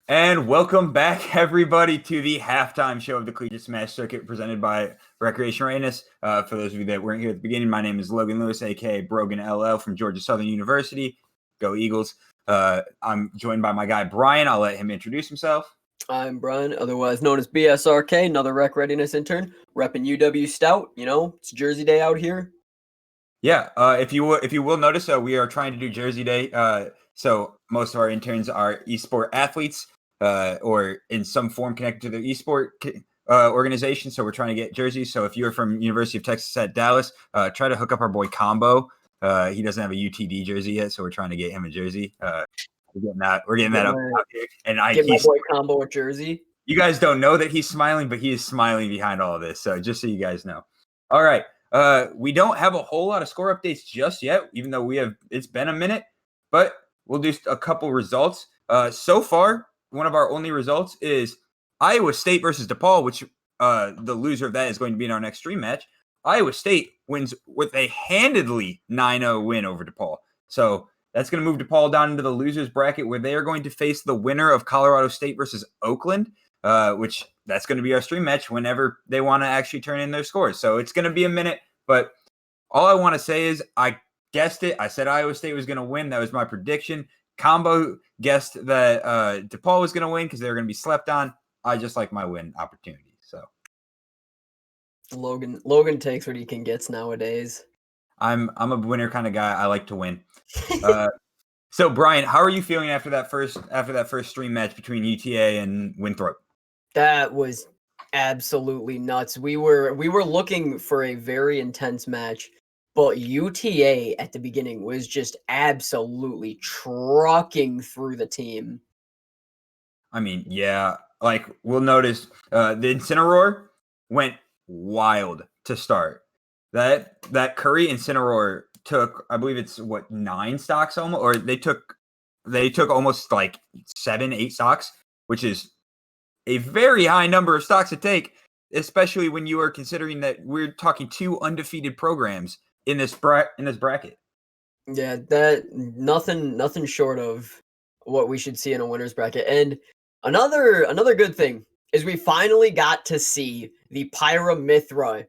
And welcome back, everybody, to the halftime show of the Collegiate Smash Circuit presented by Recreation Readiness. For those of you that weren't here at the beginning, my name is Logan Lewis, a.k.a. Brogan LL from Georgia Southern University. Go Eagles. I'm joined by my guy, Brian. I'll let him introduce himself. I'm Brian, otherwise known as BSRK, another Rec Readiness intern, repping UW Stout. You know, it's Jersey Day out here. Yeah, if you will notice, we are trying to do Jersey Day. So most of our interns are esport athletes, or in some form connected to the esport organization. So we're trying to get jerseys. So if you're from University of Texas at Dallas, try to hook up our boy Combo. He doesn't have a UTD jersey yet, so we're trying to get him a jersey. We're getting that up here. And Get my boy Combo a jersey. You guys don't know that he's smiling, but he is smiling behind all of this. So just so you guys know. All right. We don't have a whole lot of score updates just yet, even though it's been a minute, but we'll do a couple results. So far, one of our only results is Iowa State versus DePaul, which the loser of that is going to be in our next stream match. Iowa State wins with a handedly 9-0 win over DePaul. So that's going to move DePaul down into the losers bracket where they are going to face the winner of Colorado State versus Oakland. Which that's going to be our stream match whenever they want to actually turn in their scores. So it's going to be a minute, but all I want to say is I guessed it. I said Iowa State was going to win. That was my prediction. Combo guessed that DePaul was going to win because they were going to be slept on. I just like my win opportunity. So Logan takes what he can get nowadays. I'm a winner kind of guy. I like to win. So Brian, how are you feeling after that first stream match between UTA and Winthrop? That was absolutely nuts. We were looking for a very intense match, but UTA at the beginning was just absolutely trucking through the team. I mean, yeah, like we'll notice the Incineroar went wild to start. That Curry Incineroar took, I believe it's 9 stocks almost, or they took almost like 7-8 stocks, which is a very high number of stocks to take, especially when you are considering that we're talking 2 undefeated programs in this bracket. Yeah, that nothing short of what we should see in a winner's bracket. And another good thing is we finally got to see the Pyra Mithra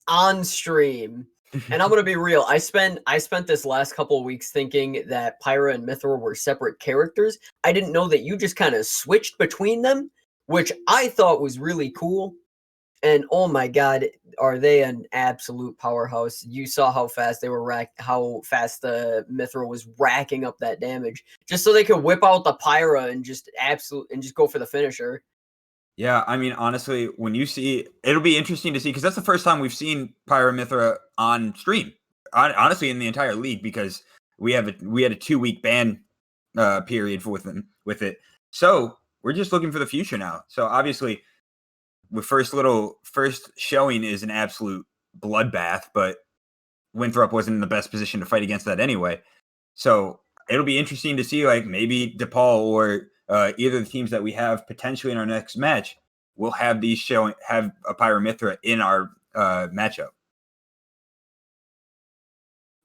on stream. And I'm gonna be real. I spent this last couple of weeks thinking that Pyra and Mithra were separate characters. I didn't know that you just kind of switched between them, which I thought was really cool. And oh my god, are they an absolute powerhouse? You saw how fast they were how fast the Mithril was racking up that damage, just so they could whip out the Pyra and just go for the finisher. Yeah, I mean, honestly, when you see, it'll be interesting to see because that's the first time we've seen Pyra Mithra on stream. Honestly, in the entire league, because we had a 2-week ban period with it. So we're just looking for the future now. So obviously, the first showing is an absolute bloodbath, but Winthrop wasn't in the best position to fight against that anyway. So it'll be interesting to see, like maybe DePaul or either of the teams that we have potentially in our next match will have a Pyra Mithra in our matchup.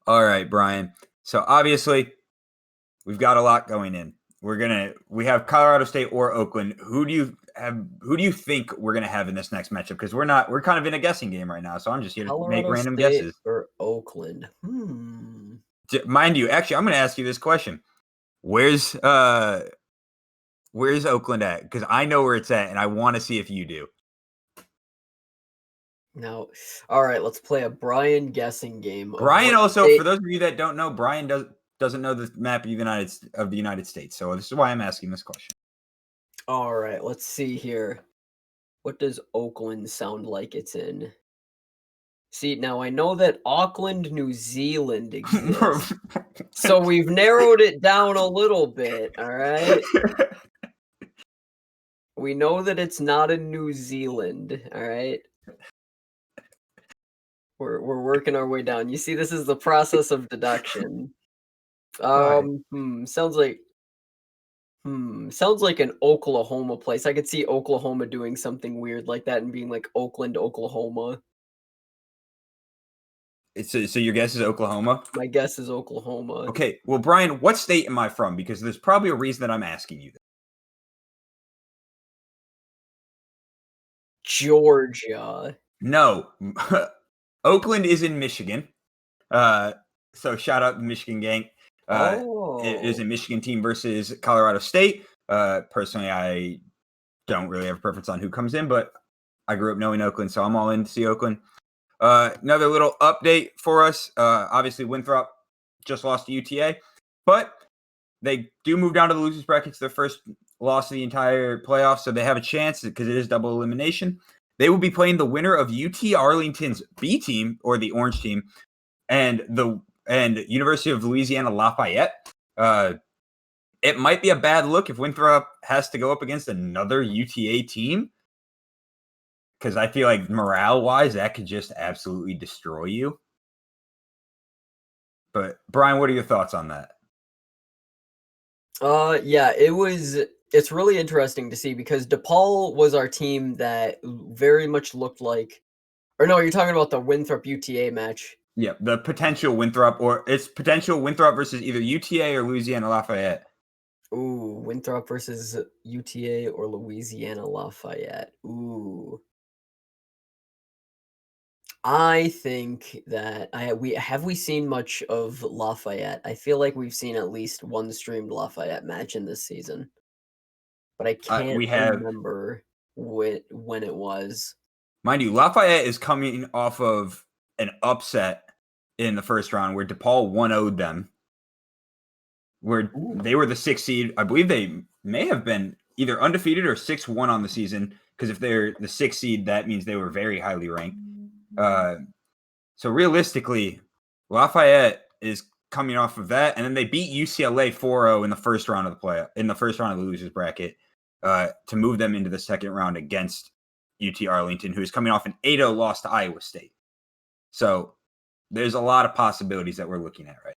All right, Brian. So obviously we've got a lot going in. We have Colorado State or Oakland. Who do you think we're gonna have in this next matchup? Because we're kind of in a guessing game right now. So I'm just here to make random guesses. Or Oakland. Mind you, actually, I'm gonna ask you this question. Where's Oakland at? Because I know where it's at, and I want to see if you do. Now, all right, let's play a Brian guessing game. Brian also, for those of you that don't know, Brian doesn't know the map of the United States. So this is why I'm asking this question. All right, let's see here. What does Oakland sound like it's in? See, now I know that Auckland, New Zealand exists. So we've narrowed it down a little bit, all right? We know that it's not in New Zealand, all right? We're working our way down. You see, this is the process of deduction. Sounds like an Oklahoma place. I could see Oklahoma doing something weird like that and being like Oakland, Oklahoma. So your guess is Oklahoma? My guess is Oklahoma. Okay. Well, Brian, what state am I from? Because there's probably a reason that I'm asking you that. Georgia. No, Oakland is in Michigan. So shout out the Michigan gang. It is a Michigan team versus Colorado State. Personally, I don't really have a preference on who comes in, but I grew up knowing Oakland, so I'm all in to see Oakland. Another little update for us. Obviously, Winthrop just lost to UTA, but they do move down to the losers bracket. It's their first loss of the entire playoffs, so they have a chance because it is double elimination. They will be playing the winner of UT Arlington's B team, or the orange team, and University of Louisiana Lafayette. It might be a bad look if Winthrop has to go up against another UTA team, because I feel like morale-wise, that could just absolutely destroy you. But Brian, what are your thoughts on that? Yeah, it's really interesting to see because DePaul was our team that very much looked like, or no, you're talking about the Winthrop UTA match. Yeah, the potential Winthrop, or it's potential Winthrop versus either UTA or Louisiana Lafayette. Ooh, Winthrop versus UTA or Louisiana Lafayette. Ooh. I think that we seen much of Lafayette. I feel like we've seen at least one streamed Lafayette match in this season, but I can't We have, remember when it was. mind you, Lafayette is coming off of an upset in the first round where DePaul 1-0'd them, where they were the 6th seed. I believe they may have been either undefeated or 6-1 on the season, because if they're the 6th seed, that means they were very highly ranked. So realistically, Lafayette is coming off of that, and then they beat UCLA 4-0 in the first round of the losers bracket, to move them into the second round against UT Arlington, who is coming off an 8-0 loss to Iowa State. So there's a lot of possibilities that we're looking at, right?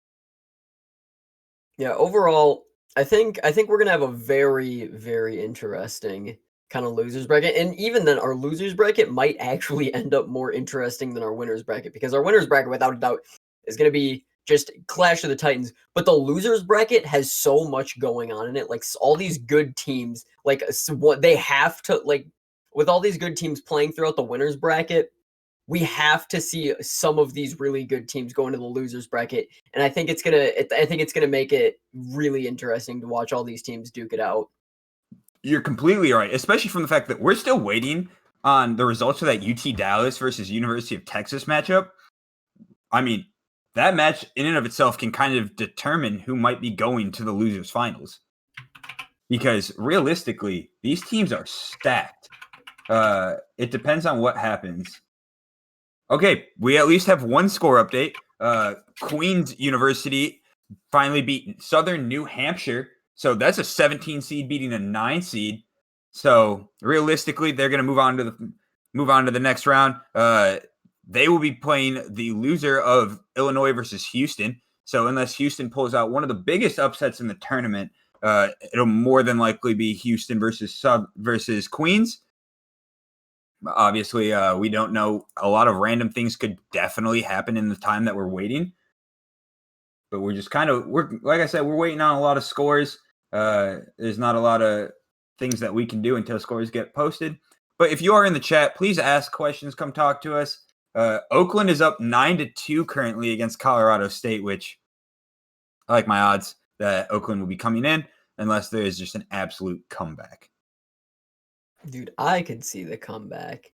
Yeah, overall, I think we're gonna have a very, very interesting kind of losers bracket. And even then, our losers bracket might actually end up more interesting than our winners bracket, because our winners bracket, without a doubt, is gonna be just Clash of the Titans. But the losers bracket has so much going on in it. Like all these good teams, like what they have to, like, with all these good teams playing throughout the winners bracket, we have to see some of these really good teams go into the losers bracket, and I think it's gonna make it really interesting to watch all these teams duke it out. You're completely right, especially from the fact that we're still waiting on the results of that UT Dallas versus University of Texas matchup. I mean, that match in and of itself can kind of determine who might be going to the losers finals, because realistically, these teams are stacked. It depends on what happens. Okay, we at least have one score update. Queens University finally beat Southern New Hampshire. So that's a 17 seed beating a 9 seed. So realistically, they're going to move on to the next round. They will be playing the loser of Illinois versus Houston. So unless Houston pulls out one of the biggest upsets in the tournament, it'll more than likely be Houston versus Queens. Obviously, we don't know. A lot of random things could definitely happen in the time that we're waiting. But we're just like I said, we're waiting on a lot of scores. There's not a lot of things that we can do until scores get posted. But if you are in the chat, please ask questions. Come talk to us. Oakland is up 9-2 currently against Colorado State, which I like my odds that Oakland will be coming in unless there is just an absolute comeback. Dude, I could see the comeback.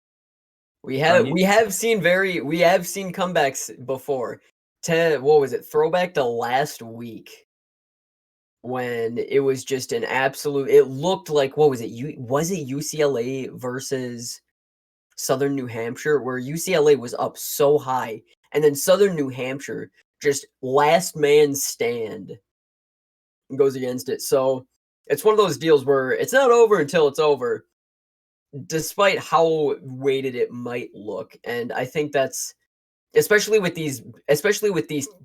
We have seen comebacks before. What was it? Throwback to last week, when it was just an absolute. It looked like, what was it? Was it UCLA versus Southern New Hampshire, where UCLA was up so high, and then Southern New Hampshire just last man stand goes against it. So it's one of those deals where it's not over until it's over, despite how weighted it might look. And I think that's especially with these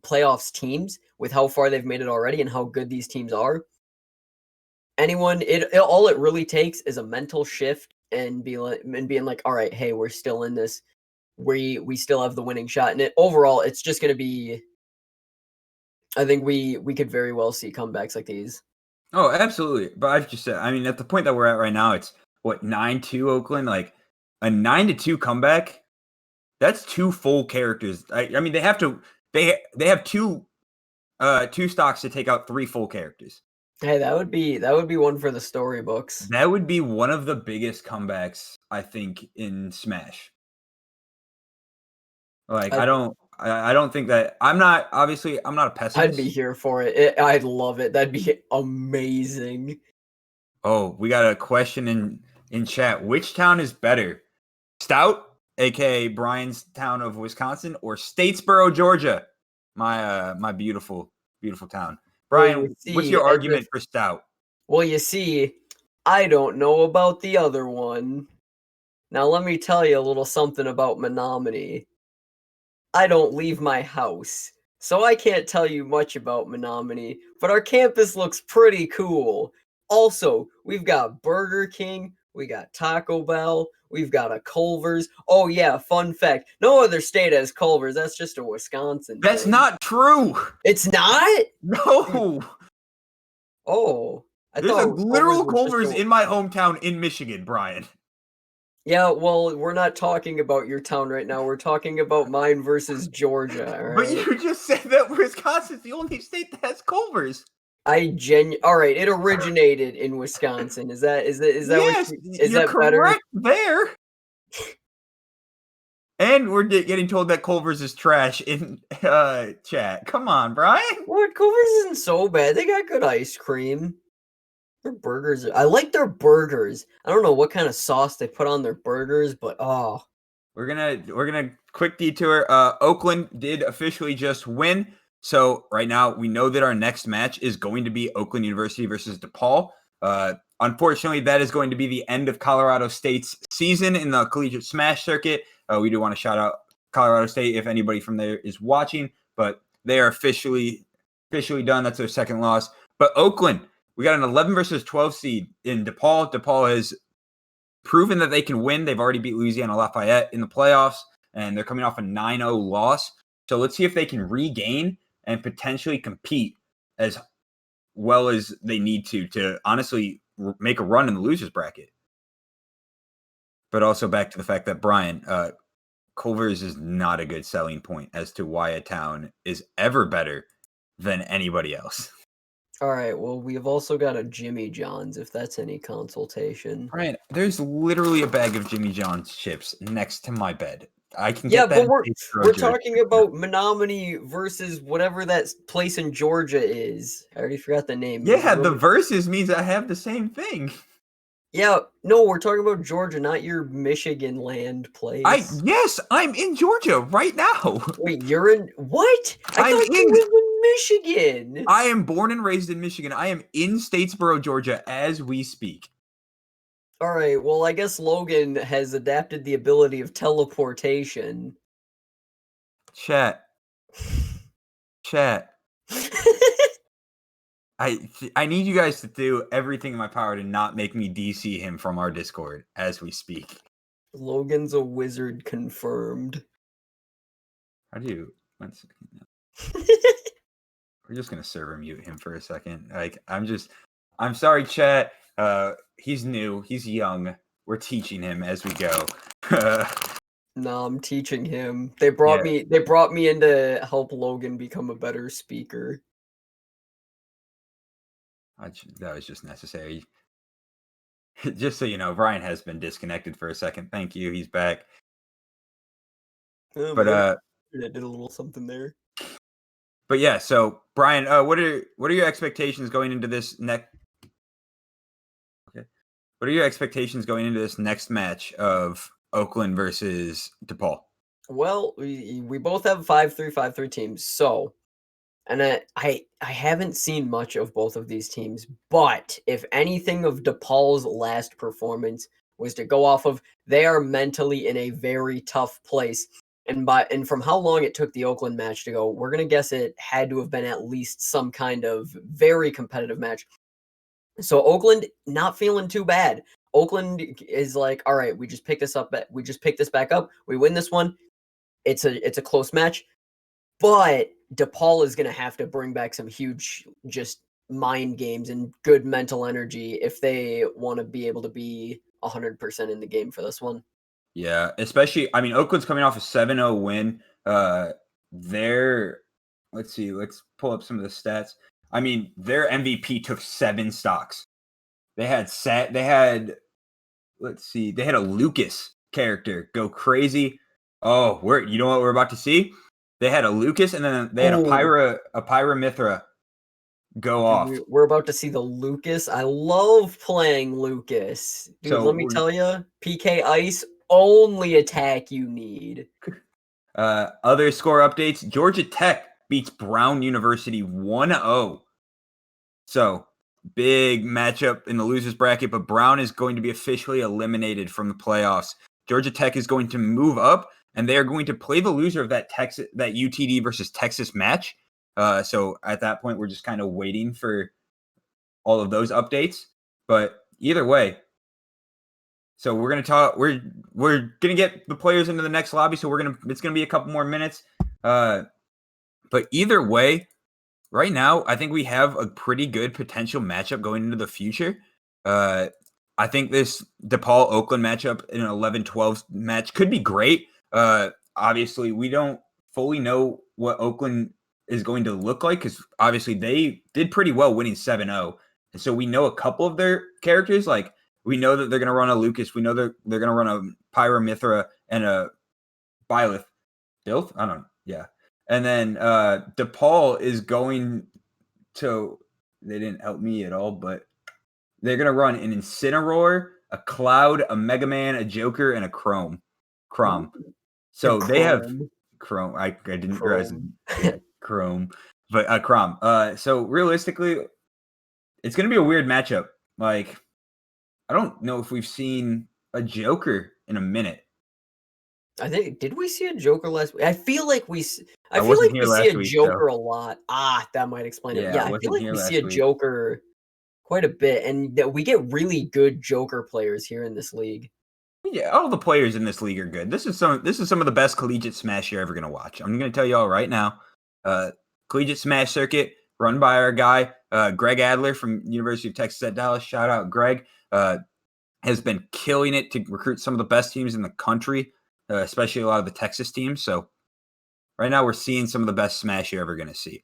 playoffs teams, with how far they've made it already and how good these teams are. All it really takes is a mental shift and being like, all right, hey, we're still in this. We still have the winning shot. And overall, it's just going to be, I think we could very well see comebacks like these. Oh, absolutely. But I've just said, I mean, at the point that we're at right now, it's what, 9-2 Oakland? Like, A 9-2 comeback. That's 2 full characters. I mean, they have to. They have two stocks to take out 3 full characters. Hey, that would be one for the storybooks. That would be one of the biggest comebacks, I think, in Smash. Like, I don't think that I'm not a pessimist. I'd be here for it. I'd love it. That'd be amazing. Oh, we got a question in chat. Which town is better? Stout, aka Brian's town of Wisconsin, or Statesboro, Georgia? My beautiful, beautiful town. Brian, what's your argument for Stout? Well, you see, I don't know about the other one. Now, let me tell you a little something about Menominee. I don't leave my house, so I can't tell you much about Menominee, but our campus looks pretty cool. Also, we've got Burger King, we got Taco Bell, we've got a Culver's. Oh yeah, fun fact, no other state has Culver's, that's just a Wisconsin That's thing. not true! It's not? No! Oh. There's a literal Culver's in my hometown in Michigan, Brian. Yeah, well, we're not talking about your town right now. We're talking about mine versus Georgia. All right? But you just said that Wisconsin's the only state that has Culver's. All right, it originated in Wisconsin. Is that yes, is you're that correct better? there? And we're getting told that Culver's is trash in chat. Come on, Brian. What? Culver's isn't so bad. They got good ice cream. Their burgers. I like their burgers. I don't know what kind of sauce they put on their burgers, but oh. We're gonna quick detour. Oakland did officially just win. So right now we know that our next match is going to be Oakland University versus DePaul. Unfortunately, that is going to be the end of Colorado State's season in the collegiate Smash circuit. We do want to shout out Colorado State if anybody from there is watching, but they are officially done. That's their second loss. But Oakland, we got an 11 versus 12 seed in DePaul. DePaul has proven that they can win. They've already beat Louisiana Lafayette in the playoffs, and they're coming off a 9-0 loss. So let's see if they can regain and potentially compete as well as they need to honestly make a run in the losers bracket. But also back to the fact that, Brian, Culver's is not a good selling point as to why a town is ever better than anybody else. All right, well, we have also got a Jimmy John's, if that's any consultation. Brian, there's literally a bag of Jimmy John's chips next to my bed. I can get that. Yeah, but we're talking about Menominee versus whatever that place in Georgia is. I already forgot the name. Yeah, the versus means I have the same thing. Yeah, no, we're talking about Georgia, not your Michigan land place. Yes, I'm in Georgia right now. Wait, you're in what? I thought you were in Michigan. I am born and raised in Michigan. I am in Statesboro, Georgia, as we speak. All right, well, I guess Logan has adapted the ability of teleportation. Chat. I need you guys to do everything in my power to not make me DC him from our Discord as we speak. Logan's a wizard confirmed. How do you... 1 second. We're just going to server mute him for a second. I'm sorry, chat. He's new. He's young. We're teaching him as we go. No, I'm teaching him. They brought me in to help Logan become a better speaker. That was just necessary. Just so you know, Brian has been disconnected for a second. Thank you. He's back. But I did a little something there. But yeah, so Brian, what are your expectations going into this next? Okay, what are your expectations going into this next match of Oakland versus DePaul? Well, we both have 5-3, 5-3 teams. So, and I haven't seen much of both of these teams, but if anything of DePaul's last performance was to go off of, they are mentally in a very tough place. And from how long it took the Oakland match to go, we're gonna guess it had to have been at least some kind of very competitive match. So Oakland not feeling too bad. Oakland is like, all right, we just picked this back up. We win this one. It's a close match, but DePaul is gonna have to bring back some huge just mind games and good mental energy if they want to be able to be 100% in the game for this one. Yeah, especially, I mean, Oakland's coming off a 7-0 win. Their let's see, let's pull up some of the stats. I mean, their MVP took 7 stocks. They had let's see, they had a Lucas character go crazy. Oh, you know what we're about to see? They had a Lucas, and then they had a Oh, Pyra go dude, off. we're about to see the Lucas. I love playing Lucas. Dude, So let me tell you, PK Ice, only attack you need. other score updates: Georgia Tech beats Brown University 1-0. So big matchup in the losers bracket, but Brown is going to be officially eliminated from the playoffs. Georgia Tech is going to move up, and they are going to play the loser of that UTD versus Texas match. So at that point, we're just kind of waiting for all of those updates. But either way, so we're gonna talk. We're gonna get the players into the next lobby. So it's gonna be a couple more minutes. But either way, right now, I think we have a pretty good potential matchup going into the future. I think this DePaul Oakland matchup in an 11-12 match could be great. Obviously, we don't fully know what Oakland is going to look like because obviously they did pretty well winning 7-0. And so we know a couple of their characters. Like we know that they're going to run a Lucas. We know they're going to run a Pyra Mithra and a Byleth. Dilth? I don't know. Yeah. And then DePaul is going to, they didn't help me at all, but they're going to run an Incineroar, a Cloud, a Mega Man, a Joker, and a Crom. So they have Chrome. I didn't realize. Yeah, Chrome. But Crom. So realistically, it's going to be a weird matchup. Like, I don't know if we've seen a Joker in a minute. I think did we see a Joker last week? I feel like we see I wasn't here a last week, Joker a lot. Ah, that might explain it. Yeah, Yeah, I I feel wasn't like here we see last a week. Joker quite a bit, and that we get really good Joker players here in this league. Yeah, all the players in this league are good. This is some of the best collegiate Smash you're ever gonna watch. I'm gonna tell you all right now. Collegiate Smash circuit run by our guy Greg Adler from University of Texas at Dallas. Shout out Greg. Has been killing it to recruit some of the best teams in the country, especially a lot of the Texas teams. So right now we're seeing some of the best Smash you're ever gonna see.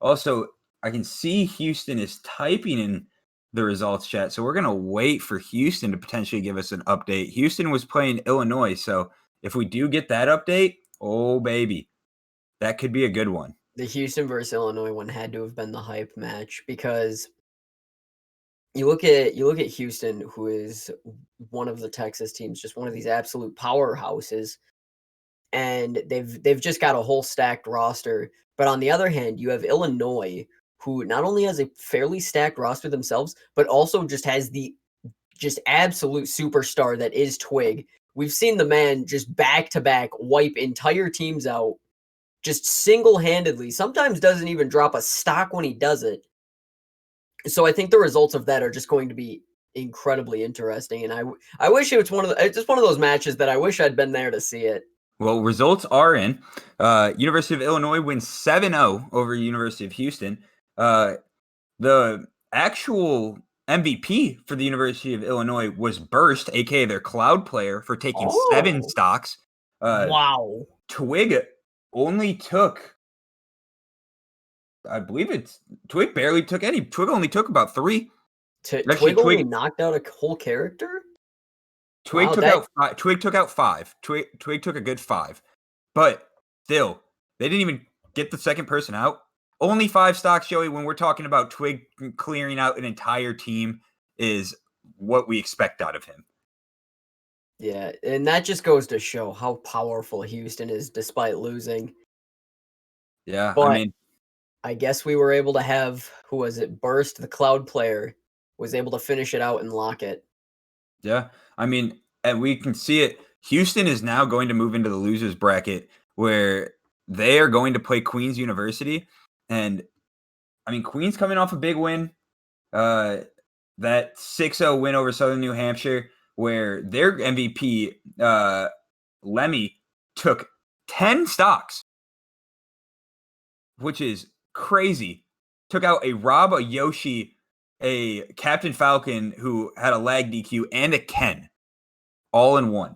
Also, I can see Houston is typing in the results chat. So we're going to wait for Houston to potentially give us an update. Houston was playing Illinois. So if we do get that update, oh, baby, that could be a good one. The Houston versus Illinois one had to have been the hype match because you look at Houston, who is one of the Texas teams, just one of these absolute powerhouses, and they've just got a whole stacked roster. But on the other hand, you have Illinois, who not only has a fairly stacked roster themselves, but also just has the just absolute superstar that is Twig. We've seen the man just back to back wipe entire teams out, just single handedly. Sometimes doesn't even drop a stock when he does it. So I think the results of that are just going to be incredibly interesting. And I wish it was just one of those matches that I wish I'd been there to see it. Well, results are in. University of Illinois wins 7-0 over University of Houston. The actual MVP for the University of Illinois was Burst, aka their cloud player, for taking 7 stocks. Wow. Twig only took, I believe Twig barely took any. Twig only took about 3. Twig only knocked out a whole character? Twig took out 5. Twig took out 5. Twig took a good 5. But still, they didn't even get the second person out. Only 5 stocks, Joey, when we're talking about Twig clearing out an entire team is what we expect out of him. Yeah, and that just goes to show how powerful Houston is despite losing. Yeah, but I guess we were able to have, who was it? Burst, the cloud player, was able to finish it out and lock it. Yeah, I mean, and we can see it. Houston is now going to move into the losers bracket where they are going to play Queens University. And I mean, Queens coming off a big win, that 6-0 win over Southern New Hampshire, where their MVP, Lemmy, took 10 stocks, which is crazy. Took out a Rob, a Yoshi, a Captain Falcon who had a lag DQ, and a Ken, all in one.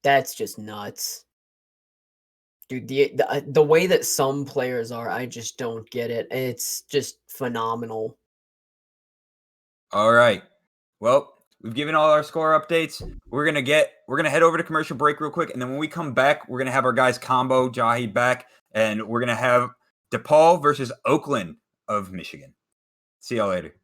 That's just nuts. Dude, the way that some players are, I just don't get it. It's just phenomenal. All right. Well, we've given all our score updates. We're gonna head over to commercial break real quick, and then when we come back, we're gonna have our guys Combo Jahi back, and we're gonna have DePaul versus Oakland of Michigan. See y'all later.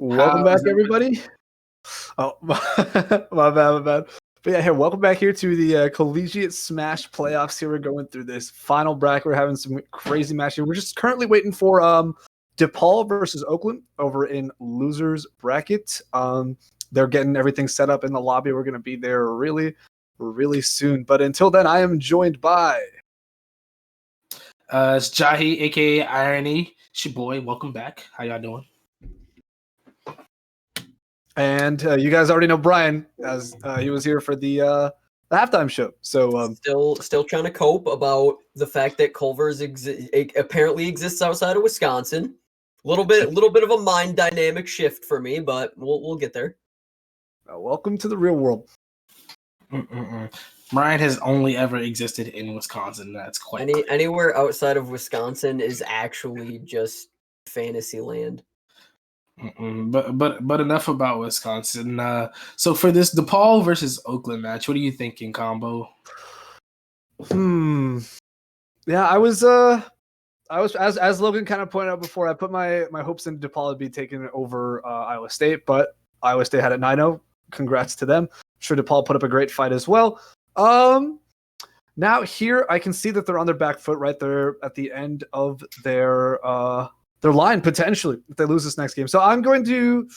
Welcome back, everybody. Oh, my bad. But yeah, welcome back here to the Collegiate Smash playoffs. Here we're going through this final bracket. We're having some crazy matches. We're just currently waiting for DePaul versus Oakland over in losers bracket. They're getting everything set up in the lobby. We're going to be there really soon. But until then, I am joined by it's Jahi, aka Irony. It's your boy. Welcome back. How y'all doing? and you guys already know Brian, as he was here for the halftime show. So Still trying to cope about the fact that Culver's apparently exists outside of Wisconsin. Little bit of a mind dynamic shift for me, but we'll get there. Welcome to the real world. Brian has only ever existed in Wisconsin. That's quite anywhere outside of Wisconsin is actually just fantasy land. But enough about Wisconsin. So for this DePaul versus Oakland match, what are you thinking, Combo? Yeah, I was as Logan kind of pointed out before, I put my hopes in DePaul to be taken over Iowa State, but Iowa State had it 9-0. Congrats to them. I'm sure DePaul put up a great fight as well. Now here I can see that they're on their back foot right there at the end of their line potentially if they lose this next game. So I'm going to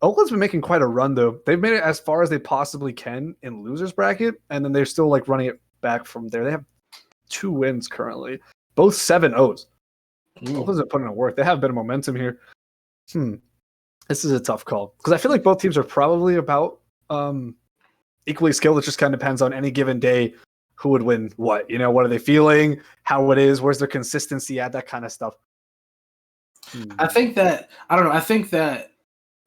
Oakland's been making quite a run though. They've made it as far as they possibly can in losers bracket, and then they're still like running it back from there. They have 2 wins currently, both 7-0s. Oakland's been putting in work. They have a bit of momentum here. This is a tough call because I feel like both teams are probably about equally skilled. It just kind of depends on any given day who would win what. You know, what are they feeling? How it is? Where's their consistency at? That kind of stuff. I think that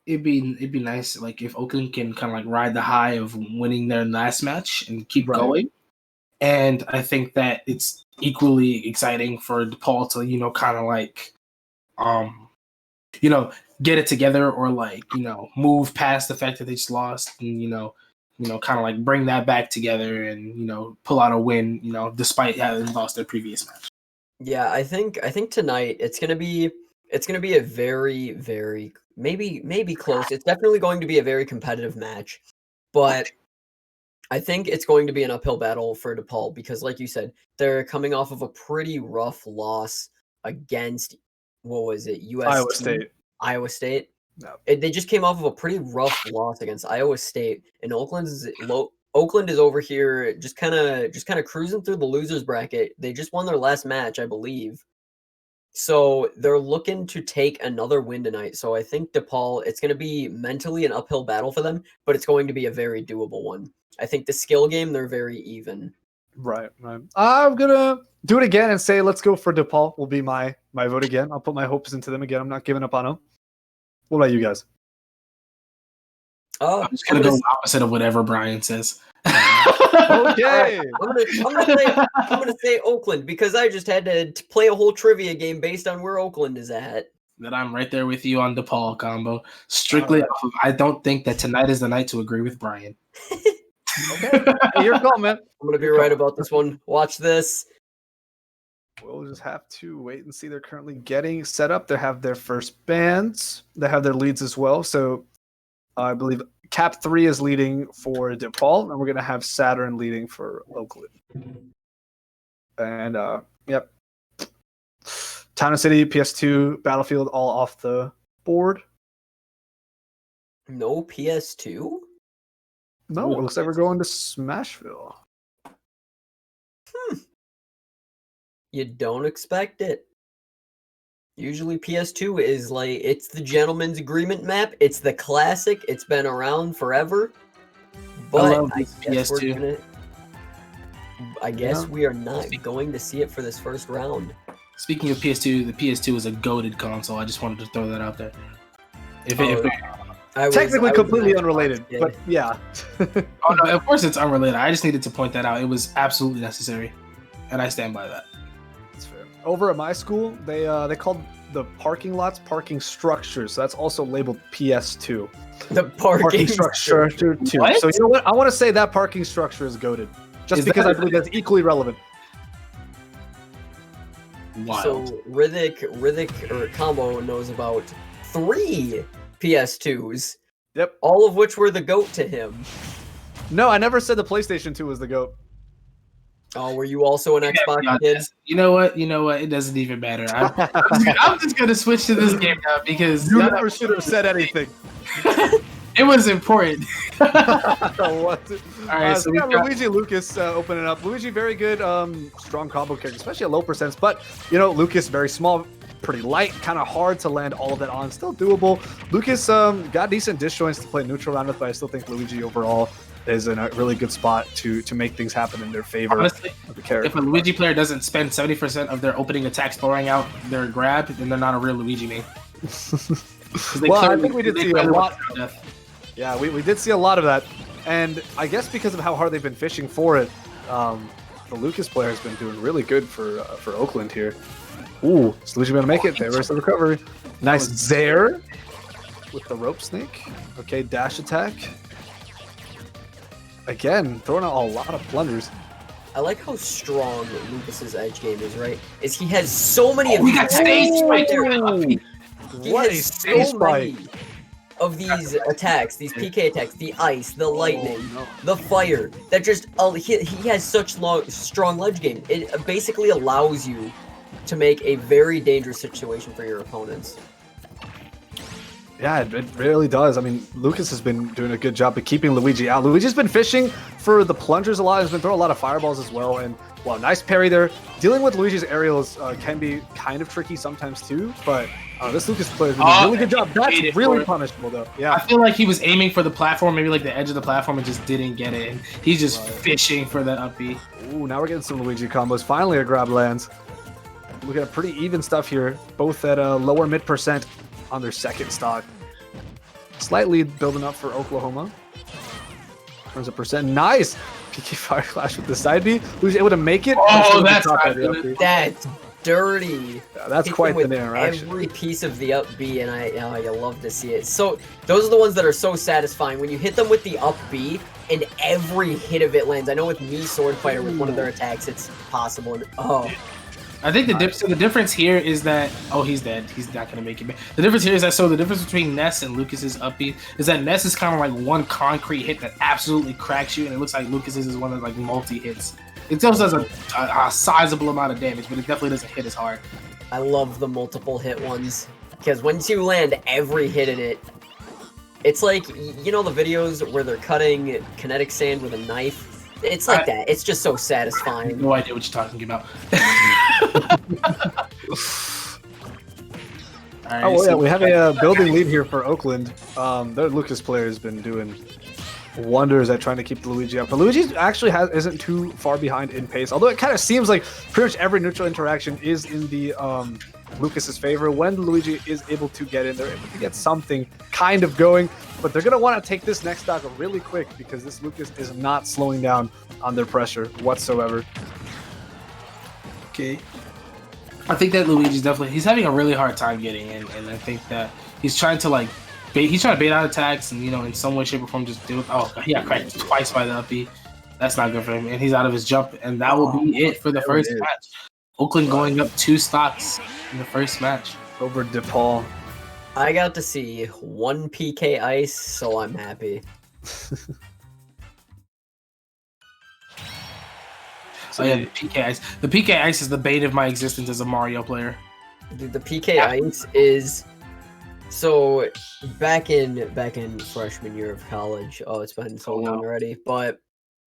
it'd be nice like if Oakland can kind of like ride the high of winning their last match and keep going. And I think that it's equally exciting for DePaul to, kind of like, get it together or like, move past the fact that they just lost and, kind of like bring that back together and, pull out a win, despite having lost their previous match. Yeah, I think tonight it's gonna be a very, very maybe close. It's definitely going to be a very competitive match, but I think it's going to be an uphill battle for DePaul because, like you said, they're coming off of a pretty rough loss against what was it? Iowa State. No. They just came off of a pretty rough loss against Iowa State, and Oakland is over here just kind of cruising through the losers bracket. They just won their last match, I believe. So they're looking to take another win tonight. So I think DePaul, it's going to be mentally an uphill battle for them, but it's going to be a very doable one. I think the skill game, they're very even. Right. I'm going to do it again and say let's go for DePaul will be my vote again. I'll put my hopes into them again. I'm not giving up on them. What about you guys? I'm just going to go opposite of whatever Brian says. Okay. I'm gonna say Oakland because I just had to play a whole trivia game based on where Oakland is at. That I'm right there with you on DePaul combo. Strictly off of, I don't think that tonight is the night to agree with Brian. Okay. Hey, your call, man. I'm gonna be right about this one. Watch this. We'll just have to wait and see. They're currently getting set up. They have their first bands. They have their leads as well. So I believe Cap 3 is leading for DePaul, and we're going to have Saturn leading for Oakland. And, yep. Town and City, PS2, Battlefield, all off the board. No PS2? No, it looks like we're going to Smashville. You don't expect it. Usually PS2 is like, it's the gentleman's agreement map. It's the classic. It's been around forever. But I guess we are not going to see it for this first round. Speaking of PS2, the PS2 is a goated console. I just wanted to throw that out there. Technically completely unrelated, but yeah. Oh no, of course it's unrelated. I just needed to point that out. It was absolutely necessary, and I stand by that. That's fair. Over at my school, they called the parking lots parking structures. So that's also labeled PS2. The parking structure too. What? So you know what? I want to say that parking structure is goated, just because I believe that's equally relevant. Wild. So Riddick or Combo knows about 3 PS2s. Yep. All of which were the GOAT to him. No, I never said the PlayStation 2 was the GOAT. Oh, were you also an Xbox kid? You know what? It doesn't even matter. I'm just gonna switch to this game now because you never should have said anything. It was important. All right, so we got Luigi Lucas opening up. Luigi, very good, strong combo character, especially at low percents. But Lucas, very small, pretty light, kind of hard to land all of that on. Still doable. Lucas got decent disjoints to play neutral around with, but I still think Luigi overall is in a really good spot to make things happen in their favor. Honestly, if a Luigi player doesn't spend 70% of their opening attacks throwing out their grab, then they're not a real Luigi main. Well, I think we did see a lot. Yeah, we did see a lot of that. And I guess because of how hard they've been fishing for it, the Lucas player has been doing really good for Oakland here. Ooh, is Luigi going to make it? There's the recovery. Nice Zaire with the rope snake. Okay, dash attack. Again, throwing out a lot of plungers. I like how strong Lucas's edge game is, right? He has so many of these. He got stage spike. He has so many of these attacks, these PK attacks, the ice, the lightning, the fire, that just he has such strong ledge game. It basically allows you to make a very dangerous situation for your opponents. Yeah, it really does. I mean, Lucas has been doing a good job of keeping Luigi out. Luigi's been fishing for the plungers a lot. He's been throwing a lot of fireballs as well. And, well, nice parry there. Dealing with Luigi's aerials can be kind of tricky sometimes too. But this Lucas player is doing a really good job. That's really punishable, though. Yeah, I feel like he was aiming for the platform, maybe like the edge of the platform, and just didn't get it. And he's just fishing for that up B. Ooh, now we're getting some Luigi combos. Finally, a grab lands. Looking at pretty even stuff here, both at a lower mid% on their second stock. Slight lead building up for Oklahoma. In terms of percent, nice PK Fire Clash with the side B. Who's able to make it? Oh, that's That's dirty. Yeah, that's Hit quite them the with interaction. Every piece of the up B, and you love to see it. So those are the ones that are so satisfying when you hit them with the up B, and every hit of it lands. I know with me Sword Fighter with one of their attacks, it's possible. And, I think the difference here is that he's dead. He's not gonna make it. The difference here is that the difference between Ness and Lucas's up B is that Ness is kind of like one concrete hit that absolutely cracks you, and it looks like Lucas's is one of like multi hits. It still does a sizable amount of damage, but it definitely doesn't hit as hard. I love the multiple hit ones because once you land every hit in it, it's like, you know, the videos where they're cutting kinetic sand with a knife. It's like that. It's just so I satisfying. have no idea what you're talking about. Right, Oh, well, yeah, we have a building lead here for Oakland. Their Lucas player has been doing wonders at trying to keep Luigi up. But Luigi actually isn't too far behind in pace, although it kind of seems like pretty much every neutral interaction is in the Lucas's favor. When Luigi is able to get in, they're able to get something kind of going. But they're going to want to take this next stock really quick because this Lucas is not slowing down on their pressure whatsoever. Okay. I think that Luigi's he's having a really hard time getting in, and I think that he's trying to bait out attacks and, you know, in some way, shape, or form just do it. Oh, he got cracked twice by the up B. That's not good for him, and he's out of his jump, and that will be it for the first match. Oakland going up 2 stocks in the first match. Over DePaul. I got to see 1 PK ice, so I'm happy. So yeah, the PK Ice. The PK Ice is the bane of my existence as a Mario player. Dude, the PK ice is so back in freshman year of college. Oh, it's been so long already. But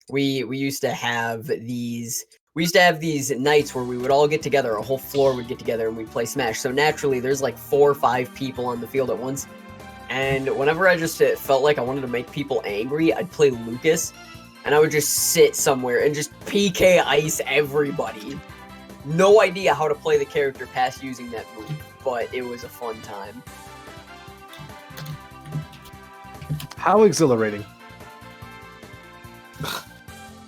we used to have these nights where we would all get together, a whole floor would get together and we'd play Smash. So naturally there's like 4 or 5 people on the field at once. And whenever I just felt like I wanted to make people angry, I'd play Lucas. And I would just sit somewhere and just PK ice everybody. No idea how to play the character past using that move, but it was a fun time. How exhilarating.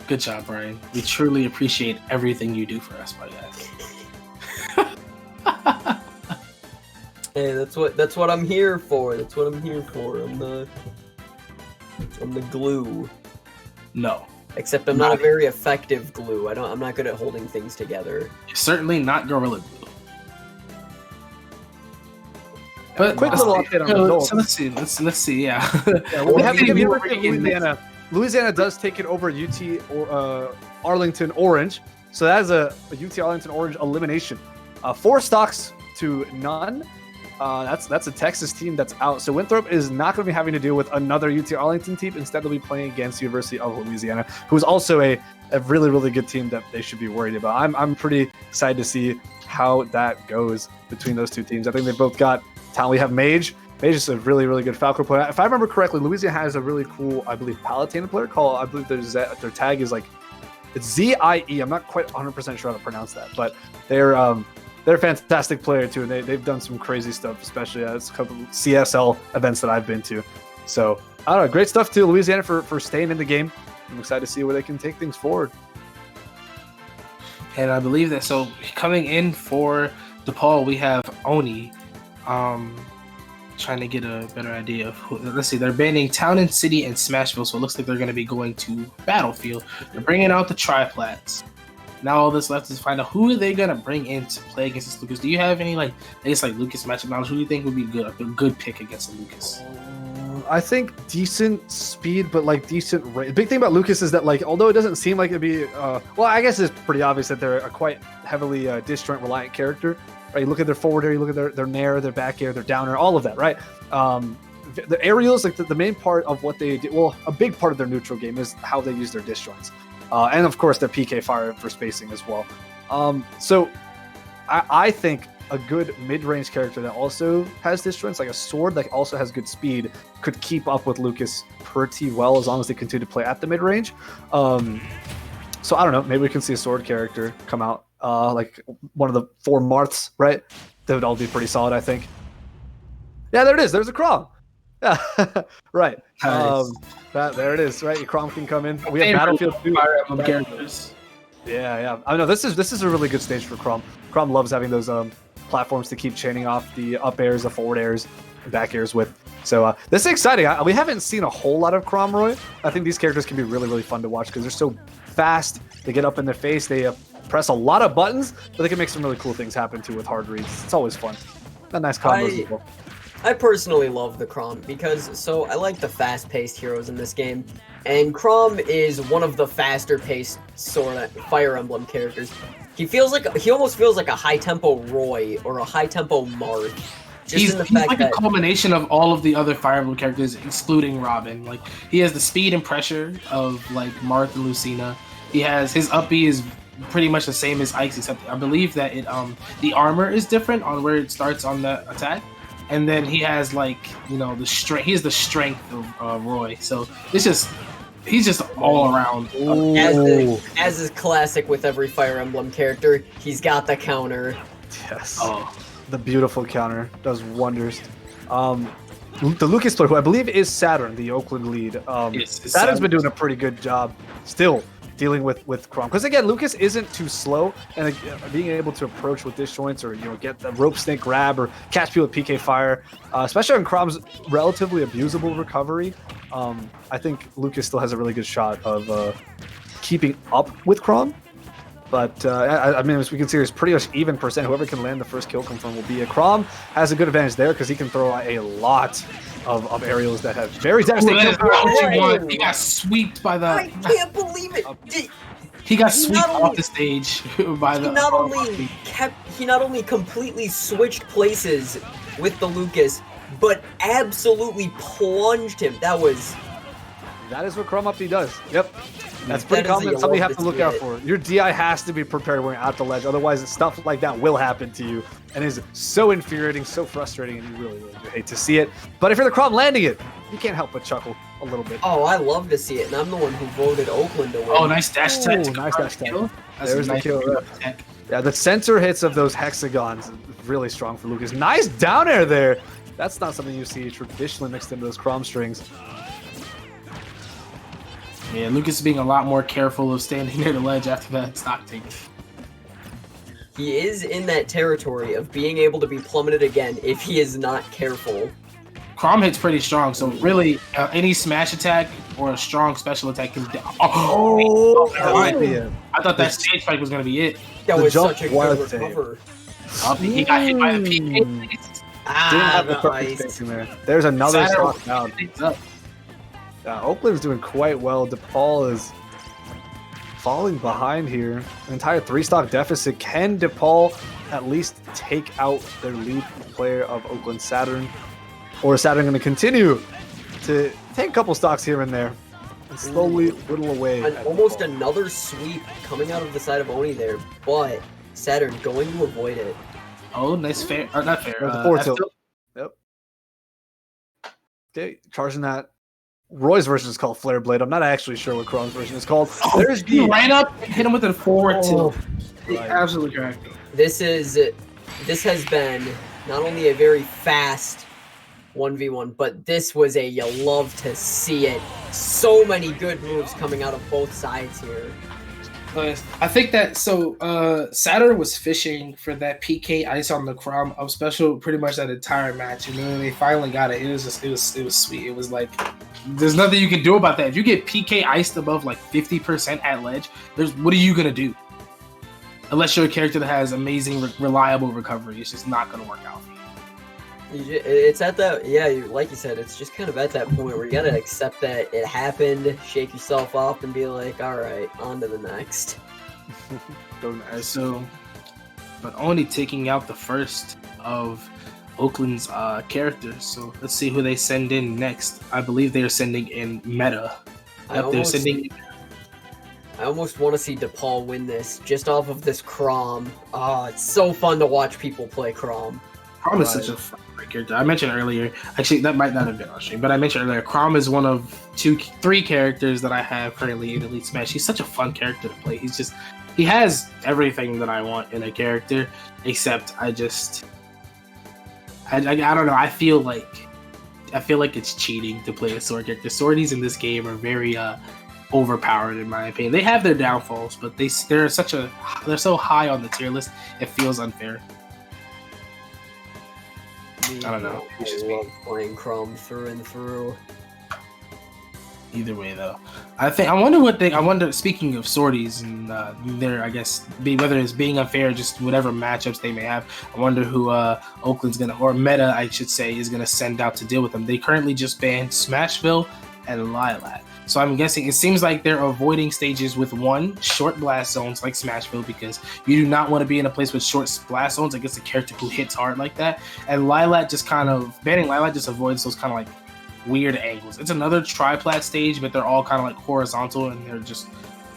Good job, Brian. We truly appreciate everything you do for us, my guy. Hey, that's what I'm here for. That's what I'm here for. I'm the glue. No. Except I'm not a very effective glue. I'm not good at holding things together. You're certainly not Gorilla Glue. But quick little update on the results. So let's see. Yeah. Yeah, well, we have to give University of Louisiana. Louisiana does take it over UT or Arlington Orange. So that is a UT Arlington Orange elimination. 4 stocks to none. That's a Texas team that's out. So Winthrop is not going to be having to deal with another UT Arlington team. Instead, they'll be playing against University of Louisiana, who is also a really, really good team that they should be worried about. I'm pretty excited to see how that goes between those 2 teams. I think they both got talent. We have Mage. Mage is a really, really good Falco player. If I remember correctly, Louisiana has a really cool, I believe, Palatine player called, I believe their tag is it's ZIE. I'm not quite 100% sure how to pronounce that, but they're a fantastic player too, and they've done some crazy stuff, especially at a couple CSL events that I've been to. So I don't know, great stuff to Louisiana for staying in the game. I'm excited to see where they can take things forward. And I believe that coming in for DePaul, we have Oni. Trying to get a better idea of who. Let's see, they're banning Town and City and Smashville, so it looks like they're going to be going to Battlefield. They're bringing out the Triplats. Now all that's left is find out who are they gonna bring in to play against this Lucas. Do you have any Lucas matchup knowledge? Who do you think would be a good pick against a Lucas? I think decent speed, but decent range. The big thing about Lucas is that although it doesn't seem like it'd be I guess it's pretty obvious that they're a quite heavily disjoint reliant character. Right? You look at their forward air, you look at their nair, their back air, their down air, all of that, right? The aerials, the main part of what they do. Well, a big part of their neutral game is how they use their disjoints. And of course, their PK fire for spacing as well. So I think a good mid-range character that also has disjoints, like a sword that also has good speed, could keep up with Lucas pretty well as long as they continue to play at the mid-range. So I don't know, maybe we can see a sword character come out, like one of the 4 Marths, right? That would all be pretty solid, I think. Yeah, there it is. There's a Krong. Right. Nice. There it is. Right, Crom can come in. We have Favorite Battlefield 2. Fire Emblem characters. Yeah. I know this is a really good stage for Crom. Crom loves having those platforms to keep chaining off the up airs, the forward airs, and back airs with. So this is exciting. We haven't seen a whole lot of Crom Roy. I think these characters can be really, really fun to watch because they're so fast. They get up in their face. They press a lot of buttons, but they can make some really cool things happen too with hard reads. It's always fun. A nice combos as well. I personally love the Crom because I like the fast-paced heroes in this game, and Crom is one of the faster-paced sort of Fire Emblem characters. He almost feels like a high-tempo Roy or a high-tempo Marth. He's like a culmination of all of the other Fire Emblem characters, excluding Robin. Like he has the speed and pressure of like Marth and Lucina. He has his up B is pretty much the same as Ike's, except I believe that the armor is different on where it starts on the attack. And then he has the strength. He has the strength of Roy. So he's just all around. As is classic with every Fire Emblem character, he's got the counter. Yes. Oh, the beautiful counter does wonders. The Lucas player, who I believe is Saturn, the Oakland lead. Saturn's been doing a pretty good job still dealing with Crom. Because again, Lucas isn't too slow, and being able to approach with disjoints or get the rope snake grab or catch people with PK fire, especially on Crom's relatively abusable recovery, I think Lucas still has a really good shot of keeping up with Crom. But I mean, as we can see, there's pretty much even percent. Whoever can land the first kill confirm will be a Crom. Has a good advantage there because he can throw a lot of aerials that have very devastating. He got sweeped by the. I can't believe it. He got swept off the stage by the. He not only completely switched places with the Lucas, but absolutely plunged him. That is what Crom Up D does. Yep. That's pretty common. Something you have to look out for. Your DI has to be prepared when you're at the ledge. Otherwise, stuff like that will happen to you. And is so infuriating, so frustrating, and you really, really do hate to see it. But if you're the Crom landing it, you can't help but chuckle a little bit. Oh, I love to see it. And I'm the one who voted Oakland to win. Oh, nice dash tech. Nice dash tech. There's the kill. Yeah, the center hits of those hexagons really strong for Lucas. Nice down air there. That's not something you see traditionally mixed into those Crom strings. Yeah, Lucas being a lot more careful of standing near the ledge after that stock take. He is in that territory of being able to be plummeted again if he is not careful. Crom hits pretty strong, so really any smash attack or a strong special attack can. I thought that stage fight was going to be it. That was such a good recover. He got hit by the PK. Didn't have the perfect spacing there. There's another stock down. Oakland's doing quite well. DePaul is falling behind here. An entire 3-stock deficit. Can DePaul at least take out their lead player of Oakland Saturn? Or is Saturn going to continue to take a couple stocks here and there and slowly whittle away? And almost another sweep coming out of the side of Oni there, but Saturn going to avoid it. Oh, nice fair. Or not fair. Yep. Okay, charging that. Roy's version is called Flare Blade. I'm not actually sure what Crom's version is called. He ran up and hit him with a forward tilt. Right. Absolutely correct. This has been not only a very fast 1v1, but this was you love to see it. So many good moves coming out of both sides here. I think that Saturn was fishing for that PK ice on the Crom up special pretty much that entire match, and then when they finally got it, it was sweet. It was like there's nothing you can do about that. If you get PK iced above like 50% at ledge, what are you gonna do? Unless you're a character that has amazing reliable recovery, it's just not gonna work out for you. It's at that, like you said, it's just kind of at that point where you gotta accept that it happened, shake yourself off, and be like, all right, on to the next. But only taking out the first of Oakland's characters. So let's see who they send in next. I believe they are sending in Meta. I almost want to see DePaul win this just off of this Crom. It's so fun to watch people play Crom. Crom is such a fun character. I mentioned earlier, actually that might not have been on stream, but I mentioned earlier, Crom is one of 3 characters that I have currently in Elite Smash. He's such a fun character to play. He has everything that I want in a character, except I don't know. I feel like I feel like it's cheating to play a sword character. Swordies in this game are very overpowered in my opinion. They have their downfalls, but they're so high on the tier list. It feels unfair. I don't know. I love playing Chrome through and through. Either way, though, I wonder. Speaking of swordies and their, I guess, whether it's being unfair, or just whatever matchups they may have, I wonder who Oakland's gonna, or Meta, I should say, is gonna send out to deal with them. They currently just banned Smashville and Lilac, so I'm guessing it seems like they're avoiding stages with short blast zones like Smashville, because you do not want to be in a place with short blast zones against a character who hits hard like that. And Lilac just banning Lilac just avoids those kind of like weird angles. It's another triplat stage, but they're all kind of like horizontal, and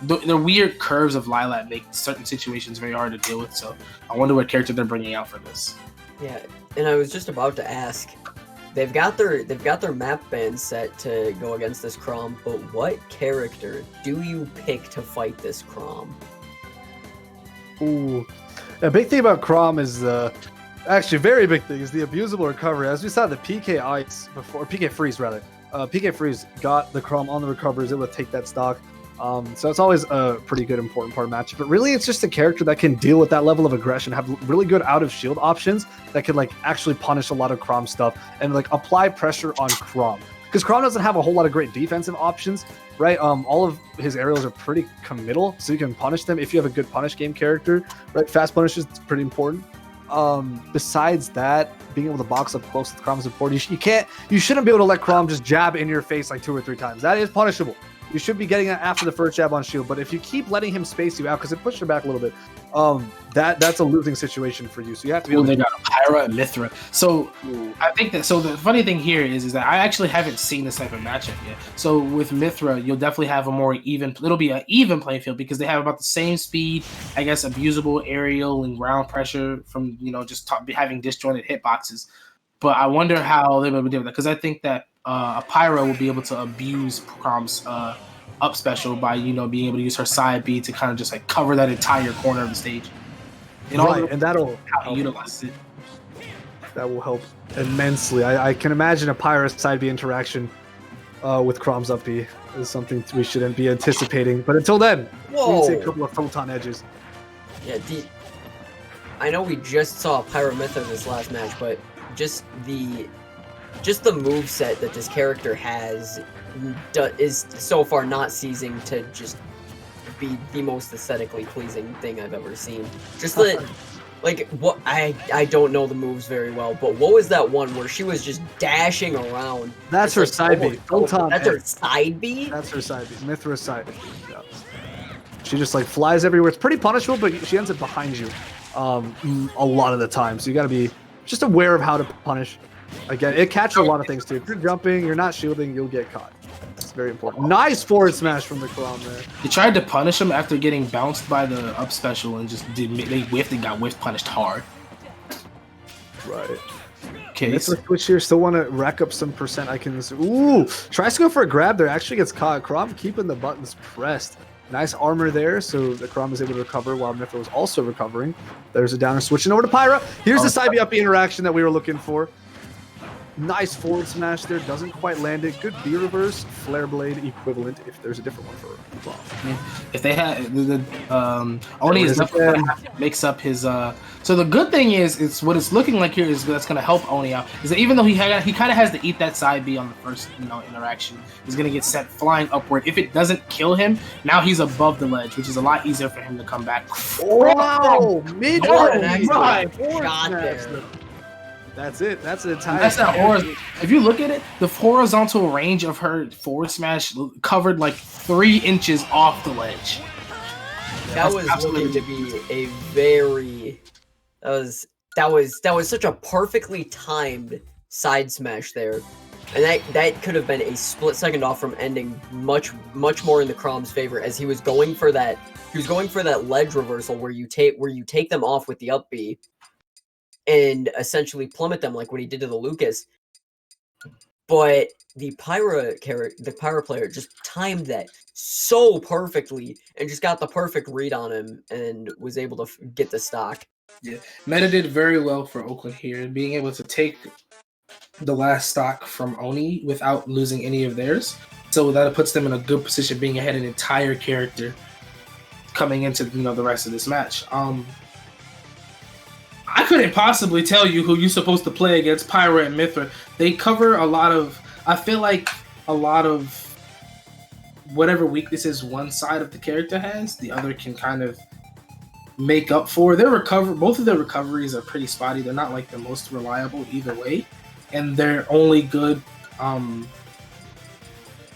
they're weird curves of Lilac make certain situations very hard to deal with. So I wonder what character they're bringing out for this. Yeah, and I was just about to ask, they've got their map ban set to go against this Chrom, but what character do you pick to fight this Chrom? Ooh, a big thing about Chrom is actually, very big thing is the abusable recovery. As we saw, the PK Ice before, or PK Freeze rather. PK Freeze got the Chrom on the recovery, is able to take that stock. So it's always a pretty good, important part of the matchup. But really, it's just a character that can deal with that level of aggression, have really good out of shield options that can like actually punish a lot of Chrom stuff and like apply pressure on Chrom. Because Chrom doesn't have a whole lot of great defensive options, right? All of his aerials are pretty committal, so you can punish them if you have a good punish game character, right? Fast punishes is pretty important. Besides that, being able to box up close with Chrom is important. You shouldn't be able to let Chrom just jab in your face like 2 or 3 times. That is punishable. You should be getting it after the first jab on shield, but if you keep letting him space you out, because it pushes you back a little bit, that's a losing situation for you. So you have to be able to. They got Pyra and Mithra. So I think that. So the funny thing here is that I actually haven't seen this type of matchup yet. So with Mithra, you'll definitely have a more even. It'll be an even playing field because they have about the same speed, I guess, abusable aerial and ground pressure from just having disjointed hitboxes. But I wonder how they're going to do that, because I think that a Pyra will be able to abuse Chrom's up special by being able to use her side B to kind of just like cover that entire corner of the stage. And that'll how he utilizes it. That will help immensely. I can imagine a Pyra side B interaction with Chrom's up B is something we shouldn't be anticipating. But until then, we can see a couple of photon edges. Yeah, I know we just saw Pyra Mithra this last match, but just the move set that this character has is so far not ceasing to just be the most aesthetically pleasing thing I've ever seen. Just what I don't know the moves very well, but what was that one where she was just dashing around? That's her side B. That's her side B? That's her side B. Mithra's side B. Yeah. She just like flies everywhere. It's pretty punishable, but she ends up behind you a lot of the time. So you got to be just aware of how to punish. Again, it catches a lot of things too. If you're jumping, you're not shielding, you'll get caught. It's very important. Nice forward smash from the Chrom there. They tried to punish him after getting bounced by the up special and just they whiffed and got punished hard. Right. Okay. Mithra switch here. Still want to rack up some percent. Ooh! Tries to go for a grab there. Actually gets caught. Chrom keeping the buttons pressed. Nice armor there, so the Chrom is able to recover while Mithra was also recovering. There's a downer switching over to Pyra. Here's the side B up B interaction that we were looking for. Nice forward smash there. Doesn't quite land it. Good B reverse. Flare blade equivalent if there's a different one for Chrom. If they had Oni is definitely gonna have to mix up his so the good thing is it's what it's looking like here is that's gonna help Oni out is that even though he kind of has to eat that side B on the first interaction, he's gonna get sent flying upward. If it doesn't kill him, now he's above the ledge, which is a lot easier for him to come back. Wow! Mid Got there. That's it. That's an entire. That's not horizontal. If you look at it, the horizontal range of her forward smash covered like 3 inches off the ledge. That was looking to be a very. That was such a perfectly timed side smash there, and that could have been a split second off from ending much more in the Chrom's favor, as he was going for that. He was going for that ledge reversal where you take them off with the up B and essentially plummet them like what he did to the Lucas. But the Pyra player just timed that so perfectly and just got the perfect read on him and was able to get the stock. Yeah, Meta did very well for Oakland here, being able to take the last stock from Oni without losing any of theirs. So that puts them in a good position, being ahead an entire character coming into the rest of this match. I couldn't possibly tell you who you're supposed to play against Pyra and Mithra. They cover a lot of. I feel like a lot of whatever weaknesses one side of the character has, the other can kind of make up for. Both of their recoveries are pretty spotty. They're not like the most reliable either way, and they're only good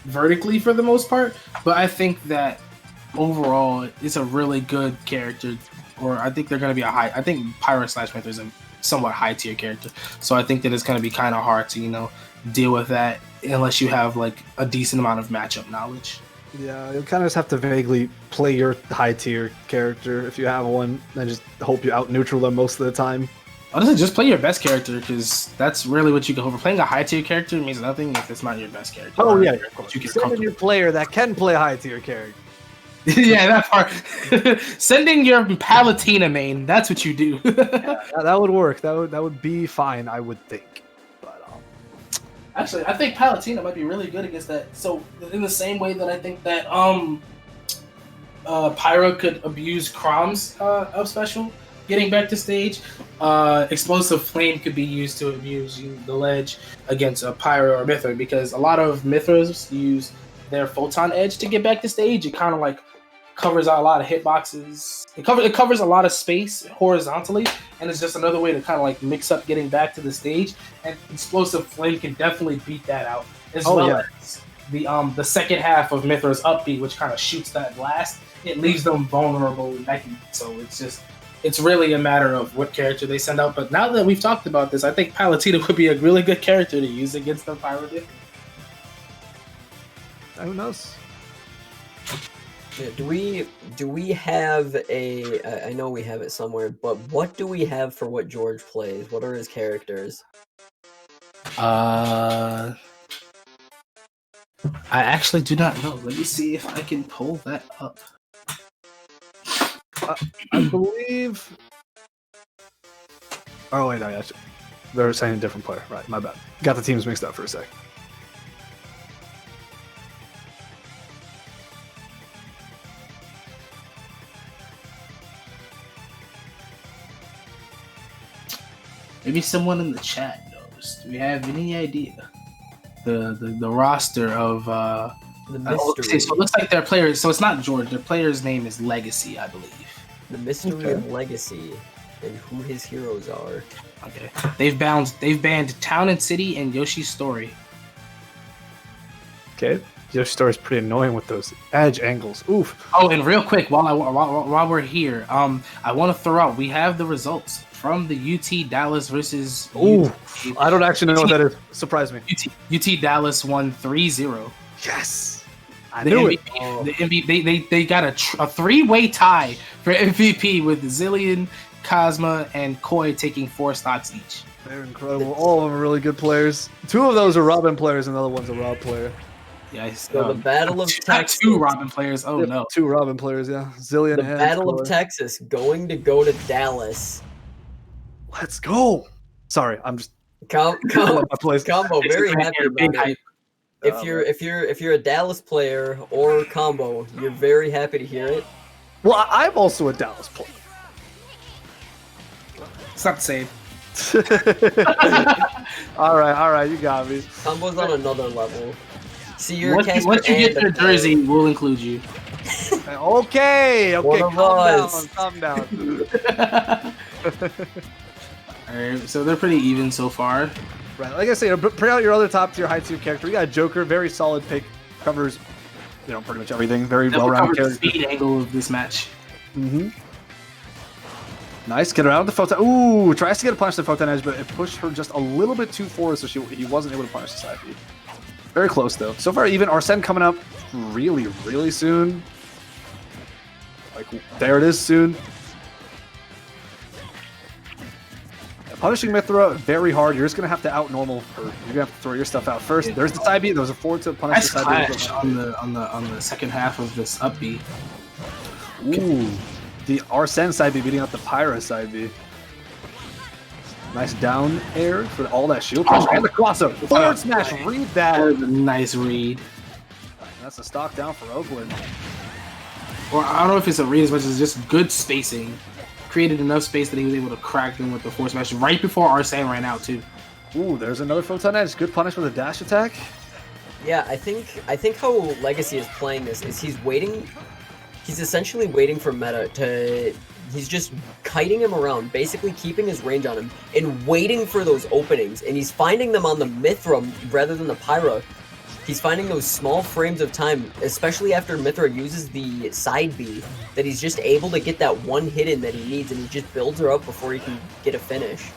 vertically for the most part. But I think that overall, it's a really good character. Or I think they're going to be I think Pyra / Mithra is a somewhat high tier character. So I think that it's going to be kind of hard to, deal with that unless you have like a decent amount of matchup knowledge. Yeah, you kind of just have to vaguely play your high tier character if you have one, and just hope you out neutral them most of the time. Honestly, just play your best character, because that's really what you can hope for. Playing a high tier character means nothing if it's not your best character. Oh yeah, you get send in your player that can play a high tier character. Yeah, that part. Sending your Palutena main, that's what you do. Yeah, that would work. That would be fine, I would think. But actually, I think Palutena might be really good against that. So in the same way that I think that Pyra could abuse Crom's up special, getting back to stage, Explosive Flame could be used to abuse the ledge against Pyra or Mithra, because a lot of Mithras use their Photon Edge to get back to stage. It kind of like covers out a lot of hitboxes. It covers a lot of space horizontally, and it's just another way to kind of like mix up getting back to the stage. And Explosive Flame can definitely beat that out, as as the second half of Mithra's up B, which kind of shoots that blast. It leaves them vulnerable and necky. So it's really a matter of what character they send out. But now that we've talked about this, I think Palutena would be a really good character to use against the Pyra. Who knows? Yeah, do we have a? I know we have it somewhere, but what do we have for what George plays? What are his characters? I actually do not know. Let me see if I can pull that up. I believe. Oh wait, no, yeah, they're saying a different player. Right, my bad. Got the teams mixed up for a sec. Maybe someone in the chat knows. Do we have any idea? The roster of The mystery. so it looks like their players. So it's not George. Their player's name is Legacy, I believe. The mystery of Legacy and who his heroes are. Okay. They've banned Town and City and Yoshi's Story. Okay. Yoshi's Story is pretty annoying with those edge angles. Oof. Oh, and real quick, while we're here, I want to throw out. We have the results from the UT Dallas versus. Ooh, I don't actually know what that is. Surprise me. UT Dallas won 3-0. Yes, I The knew MVP, it. Oh. The MVP, they got a three-way tie for MVP with Zillion, Cosma, and Koi taking 4 stocks each. They're incredible. All of them are really good players. 2 of those are Robin players, and the other one's a Rob player. Yeah, So the Battle of Texas. 2 Robin players. Oh no, 2 Robin players. Yeah, Zillion. The and Battle Koi. of Texas going to go to Dallas. Let's go. Sorry, I'm just Combo, my place. very happy Big about it. hype. If you're a Dallas player or Combo, you're very happy to hear it. Well, I'm also a Dallas player. It's not the same. all right, you got me. Combo's on another level. See, you're Once you get your jersey, we'll include you. Okay, One of us. calm down. Alright, so they're pretty even so far. Right, like I say, print out your other top tier, high tier character. We got Joker, very solid pick, covers, pretty much everything. Very well rounded The character. speed angle of this match. Mm-hmm. Nice, get around the Photon. Ooh, tries to get a punish the Photon Edge, but it pushed her just a little bit too forward, so he wasn't able to punish the side B. Very close though. So far, even Arsene coming up really, really soon. Like there it is soon. Punishing Mithra very hard. You're just gonna have to out normal her. You're gonna have to throw your stuff out first. There's the side B. There was a forward to punish Nice the side B. clash on the second half of this up B. Ooh, the Arsene side B beating out the Pyra side B. Nice down air for all that shield pressure. And the crossover. Forward smash. Read That that. was a nice read. That's a stock down for Oakland. Or I don't know if it's a read as much as just good spacing. Created enough space that he was able to crack them with the force smash right before Arsene ran out too. Ooh, there's another photon edge. Good punish with a dash attack. Yeah, I think how Legacy is playing this is he's waiting. He's essentially waiting for meta to. He's just kiting him around, basically keeping his range on him and waiting for those openings. And he's finding them on the Mithra rather than the Pyra. He's finding those small frames of time, especially after Mithra uses the side B, that he's just able to get that one hit in that he needs, and he just builds her up before he can get a finish.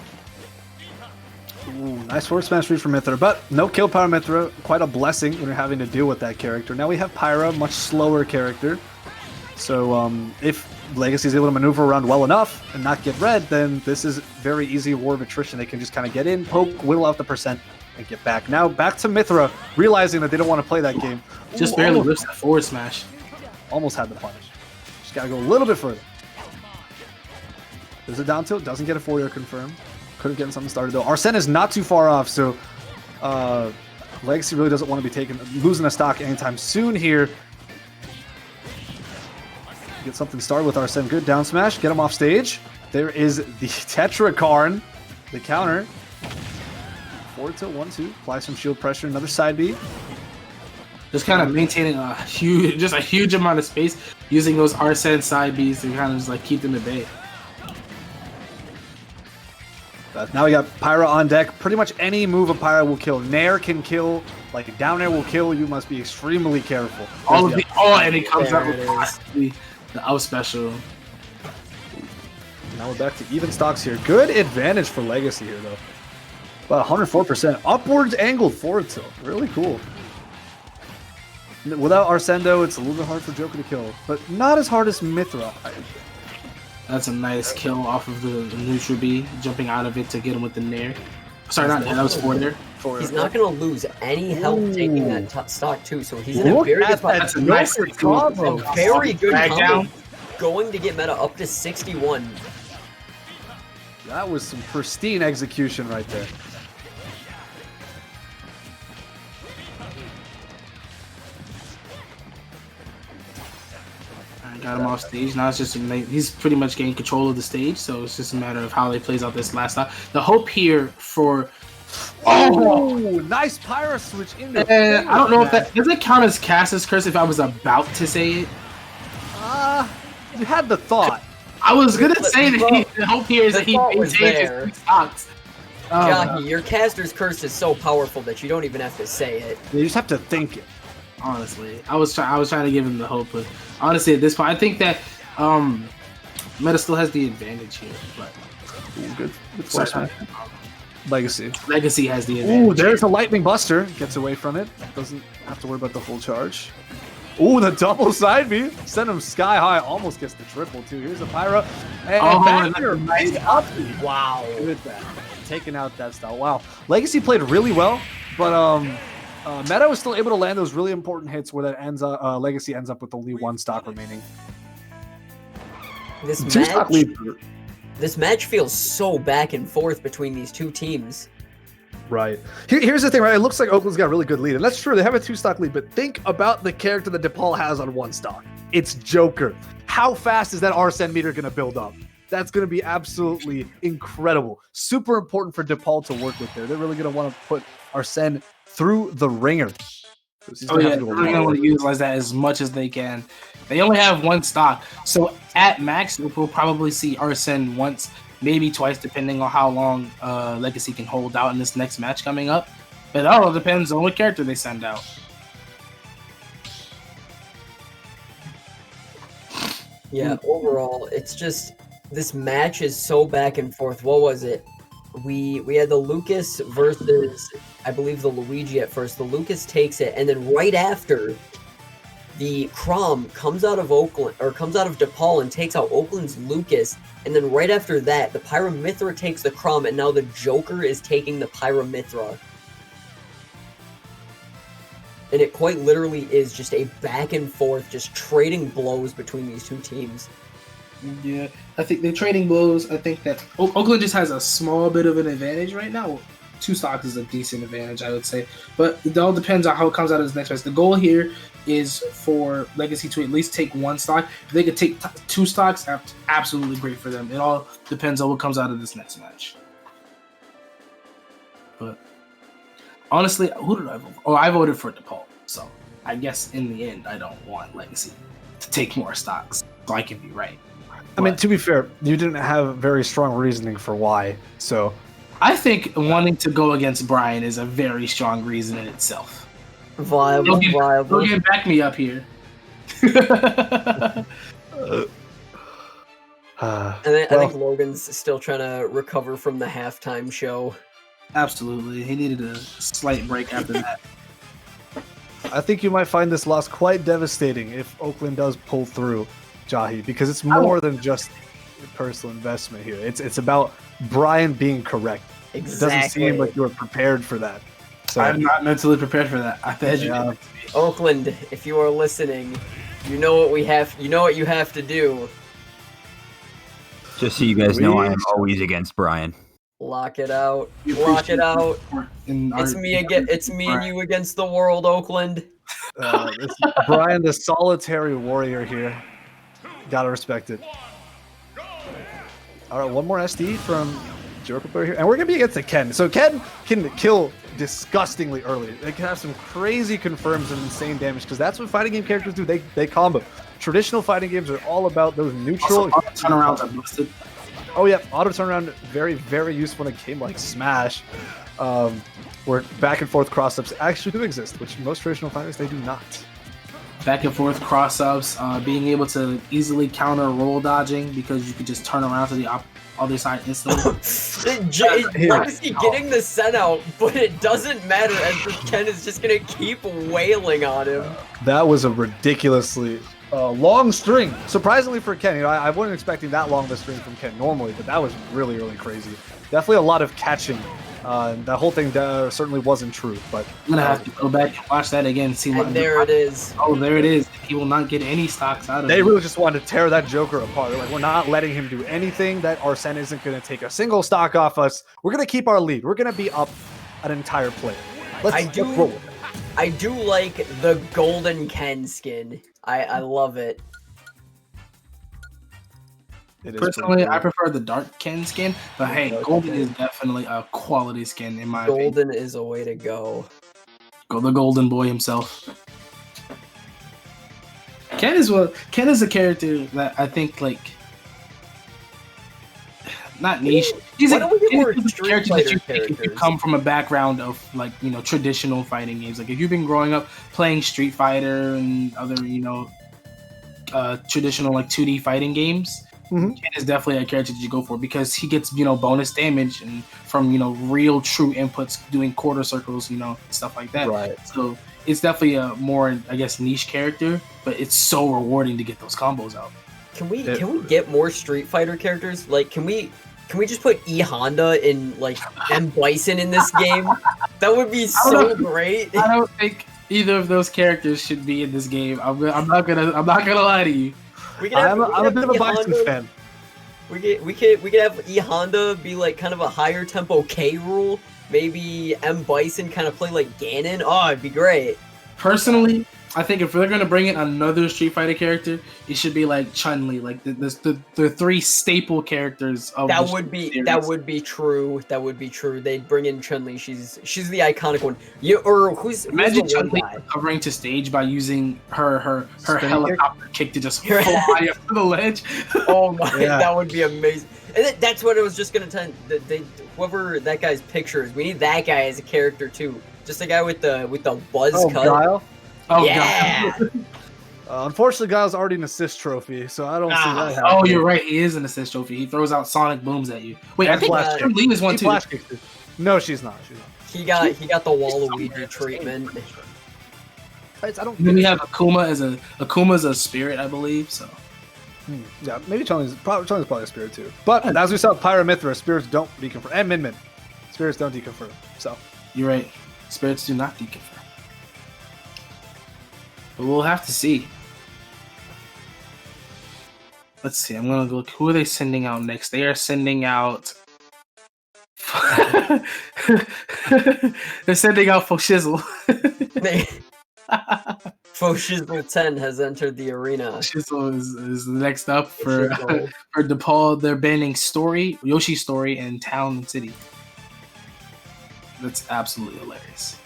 Ooh, nice forward smash read from Mithra, but no kill power Mithra. Quite a blessing when you're having to deal with that character. Now we have Pyra, much slower character. So if Legacy is able to maneuver around well enough and not get red, then this is very easy war of attrition. They can just kind of get in, poke, whittle out the percent, and get back. Now back to Mithra, realizing that they don't want to play that game. Just barely lifts that forward smash. Almost had the punish. Just got to go a little bit further. There's a down tilt, doesn't get a forward air confirmed. Could have gotten something started though. Arsene is not too far off, so Legacy really doesn't want to be losing a stock anytime soon here. Get something started with Arsene. Good down smash. Get him off stage. There is the Tetrakarn. The counter. Forward tilt 1-2. Apply some shield pressure. Another side B. Just kind of maintaining a huge amount of space, using those Arsene side Bs to kind of just like keep them at bay. But now we got Pyra on deck. Pretty much any move of Pyra will kill. Nair can kill. Like down air will kill. You must be extremely careful. And it comes out with the out special. Now we're back to even stocks here. Good advantage for Legacy here, though. About 104%. Upwards angled forward tilt. Really cool. Without Arsendo, it's a little bit hard for Joker to kill, but not as hard as Mithra. That's a nice kill off of the neutral B, jumping out of it to get him with the Nair. Sorry, not Nair, that was forward there. He's not going to lose any health taking that stock too, so he's in a very good spot. That's a nice combo. Very good Drag combo. down. Going to get meta up to 61. That was some pristine execution right there. Got him off stage. Now it's just he's pretty much getting control of the stage, so it's just a matter of how they plays out this last stop. The hope here for nice Pyra switch in there. I don't know if that does it count as Cass's curse if I was about to say it. You had the thought. I was gonna say that the hope here is that he maintains his stocks. Jockey, your caster's curse is so powerful that you don't even have to say it. You just have to think it. Honestly, I was trying to give him the hope, but honestly, at this point, I think that Meta still has the advantage here. But good Legacy has the advantage. Ooh, there's a lightning buster. Gets away from it. Doesn't have to worry about the full charge. Ooh, the double side B. Send him sky high. Almost gets the triple too. Here's a Pyra. And back nice up. Wow. Look at that. Taking out that style. Wow. Legacy played really well, but Meta was still able to land those really important hits where that ends up, Legacy ends up with only one stock remaining. This match feels so back and forth between these two teams. Right. Here's the thing, right? It looks like Oakland's got a really good lead, and that's true. They have a 2-stock lead, but think about the character that DePaul has on 1 stock. It's Joker. How fast is that Arsene meter going to build up? That's going to be absolutely incredible. Super important for DePaul to work with there. They're really going to want to put Arsene through the ringer. They're going to want to utilize that as much as they can. They only have 1 stock, so at max, we'll probably see Arsene once, maybe twice, depending on how long Legacy can hold out in this next match coming up. But it all depends on what character they send out. Yeah, overall, it's just this match is so back and forth. What was it? We had the Lucas versus, I believe, the Luigi at first. The Lucas takes it, and then right after, the Crom comes out of Oakland, or comes out of DePaul and takes out Oakland's Lucas, and then right after that, the Pyra Mithra takes the Crom, and now the Joker is taking the Pyra Mithra. And it quite literally is just a back and forth, just trading blows between these two teams. Yeah, I think the trading blows. I think that Oakland just has a small bit of an advantage right now. 2 stocks is a decent advantage, I would say. But it all depends on how it comes out of this next match. The goal here is for Legacy to at least take 1 stock. If they could take 2 stocks, absolutely great for them. It all depends on what comes out of this next match. But honestly, who did I vote for? Oh, I voted for DePaul. So I guess in the end, I don't want Legacy to take more stocks. So I can be right. I mean, to be fair, you didn't have very strong reasoning for why. So I think wanting to go against Brian is a very strong reason in itself. Viable. Logan, back me up here. I think Logan's still trying to recover from the halftime show. Absolutely. He needed a slight break after that. I think you might find this loss quite devastating if Oakland does pull through, Jahi, because it's more than just personal investment here. It's about Brian being correct. Exactly. It doesn't seem like you were prepared for that. So, I'm not mentally prepared for that. I bet you. Oakland, if you are listening, you know what we have. You know what you have to do. Just so you guys know, I am always against Brian. Lock it out. Lock it out. It's me again. It's me and you against the world, Oakland. It's Brian, the solitary warrior here. Gotta respect it. All right, one more SD from Jericho here, and we're gonna be against the Ken. So Ken can kill disgustingly early. They can have some crazy confirms and insane damage because that's what fighting game characters do. They combo. Traditional fighting games are all about those neutral turnarounds are busted. Oh yeah, auto turnaround, very, very useful in a game like Smash, where back and forth cross-ups actually do exist, which most traditional fighters, they do not. Back and forth cross-ups, being able to easily counter roll dodging because you could just turn around to the other side instantly. Legacy getting the send out, but it doesn't matter as this Ken is just going to keep wailing on him. That was a ridiculously long string. Surprisingly for Ken, I wasn't expecting that long of a string from Ken normally, but that was really, really crazy. Definitely a lot of catching. That whole thing certainly wasn't true, but I'm gonna have to go back and watch that again and see what. And there it is. Oh, there it is. He will not get any stocks out of it. They really just wanted to tear that Joker apart. They're like, we're not letting him do anything. That Arsene isn't going to take a single stock off us. We're going to keep our lead. We're going to be up an entire play. Let's roll with it. I do like the golden Ken skin. I love it. Personally, I prefer the dark Ken skin, but hey, golden is definitely a quality skin in my opinion. Golden is a way to go. Go the golden boy himself. Ken is a character that I think not niche. He's a character that if you come from a background of traditional fighting games. Like if you've been growing up playing Street Fighter and other traditional 2D fighting games. Mm-hmm. Ken is definitely a character that you go for because he gets bonus damage and from real true inputs doing quarter circles stuff like that. Right. So it's definitely a more niche character, but it's so rewarding to get those combos out. Can we get more Street Fighter characters? Can we just put E Honda and M Bison in this game? That would be so great. I don't think either of those characters should be in this game. I'm not gonna lie to you. I'm a bit of a Bison fan. We could have E Honda be kind of a higher tempo K rule. Maybe M Bison kind of play like Ganon. Oh, it'd be great. Personally, I think if they're gonna bring in another Street Fighter character, it should be like Chun-Li, like the 3 staple characters of that would be true. That would be true. They'd bring in Chun-Li. She's the iconic one. Imagine Chun-Li covering to stage by using her helicopter kick to just fly up to the ledge. Oh my, that would be amazing. And that's what it was just gonna tell. Whoever that guy's picture is, we need that guy as a character too. Just the guy with the buzz cut. Guile? Oh yeah. Unfortunately, Guile's already an assist trophy, so I don't see that happening. Oh, you're right. He is an assist trophy. He throws out sonic booms at you. Wait, I think Chun-Li is one too. No, she's not. He got the Waluigi treatment. Then we have Akuma's a spirit, I believe. So. Yeah, maybe Chun-Li's probably a spirit too. But as we saw, Pyramithra, spirits don't deconfirm, and Min. Spirits don't deconfirm. So you're right. Spirits do not deconfirm. But we'll have to see. Let's see. I'm gonna look. Who are they sending out next? They are sending out. They're sending out Foshizzle. Foshizzle 10 has entered the arena. Shizzle is next up for DePaul. They're banning Yoshi Story, and Town and City. That's absolutely hilarious.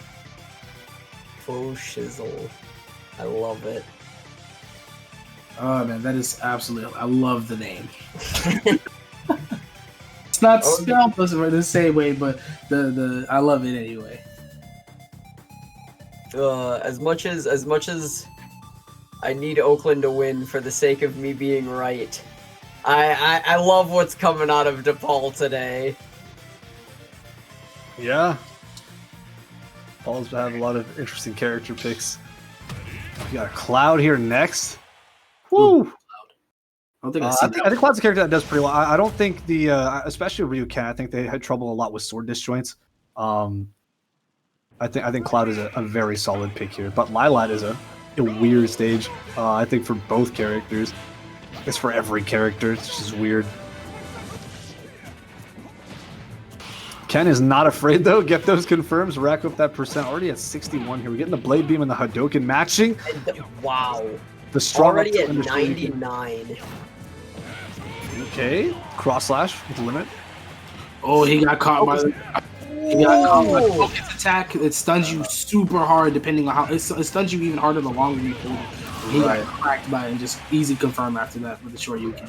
Foshizzle. I love it. Oh man, that is absolutely. I love the name. It's not spelled the same way, but the I love it anyway. As much as I need Oakland to win for the sake of me being right, I love what's coming out of DePaul today. Yeah. Paul's have a lot of interesting character picks. We got Cloud here next. Woo! I think I think Cloud's a character that does pretty well. I don't think especially Ryu Ken, I think they had trouble a lot with sword disjoints. I think Cloud is a very solid pick here, but Lilat is a weird stage. I think for both characters, it's for every character. It's just weird. Ken is not afraid though. Get those confirms. Rack up that percent. Already at 61 here. We're getting the Blade Beam and the Hadouken matching. Wow. The strong already at 99. Okay. Cross slash with the limit. Oh, he got caught by the focus attack. It stuns you super hard depending on how it stuns you even harder the longer you hold it. He got cracked by it and just easy confirm after that with the short Yuki.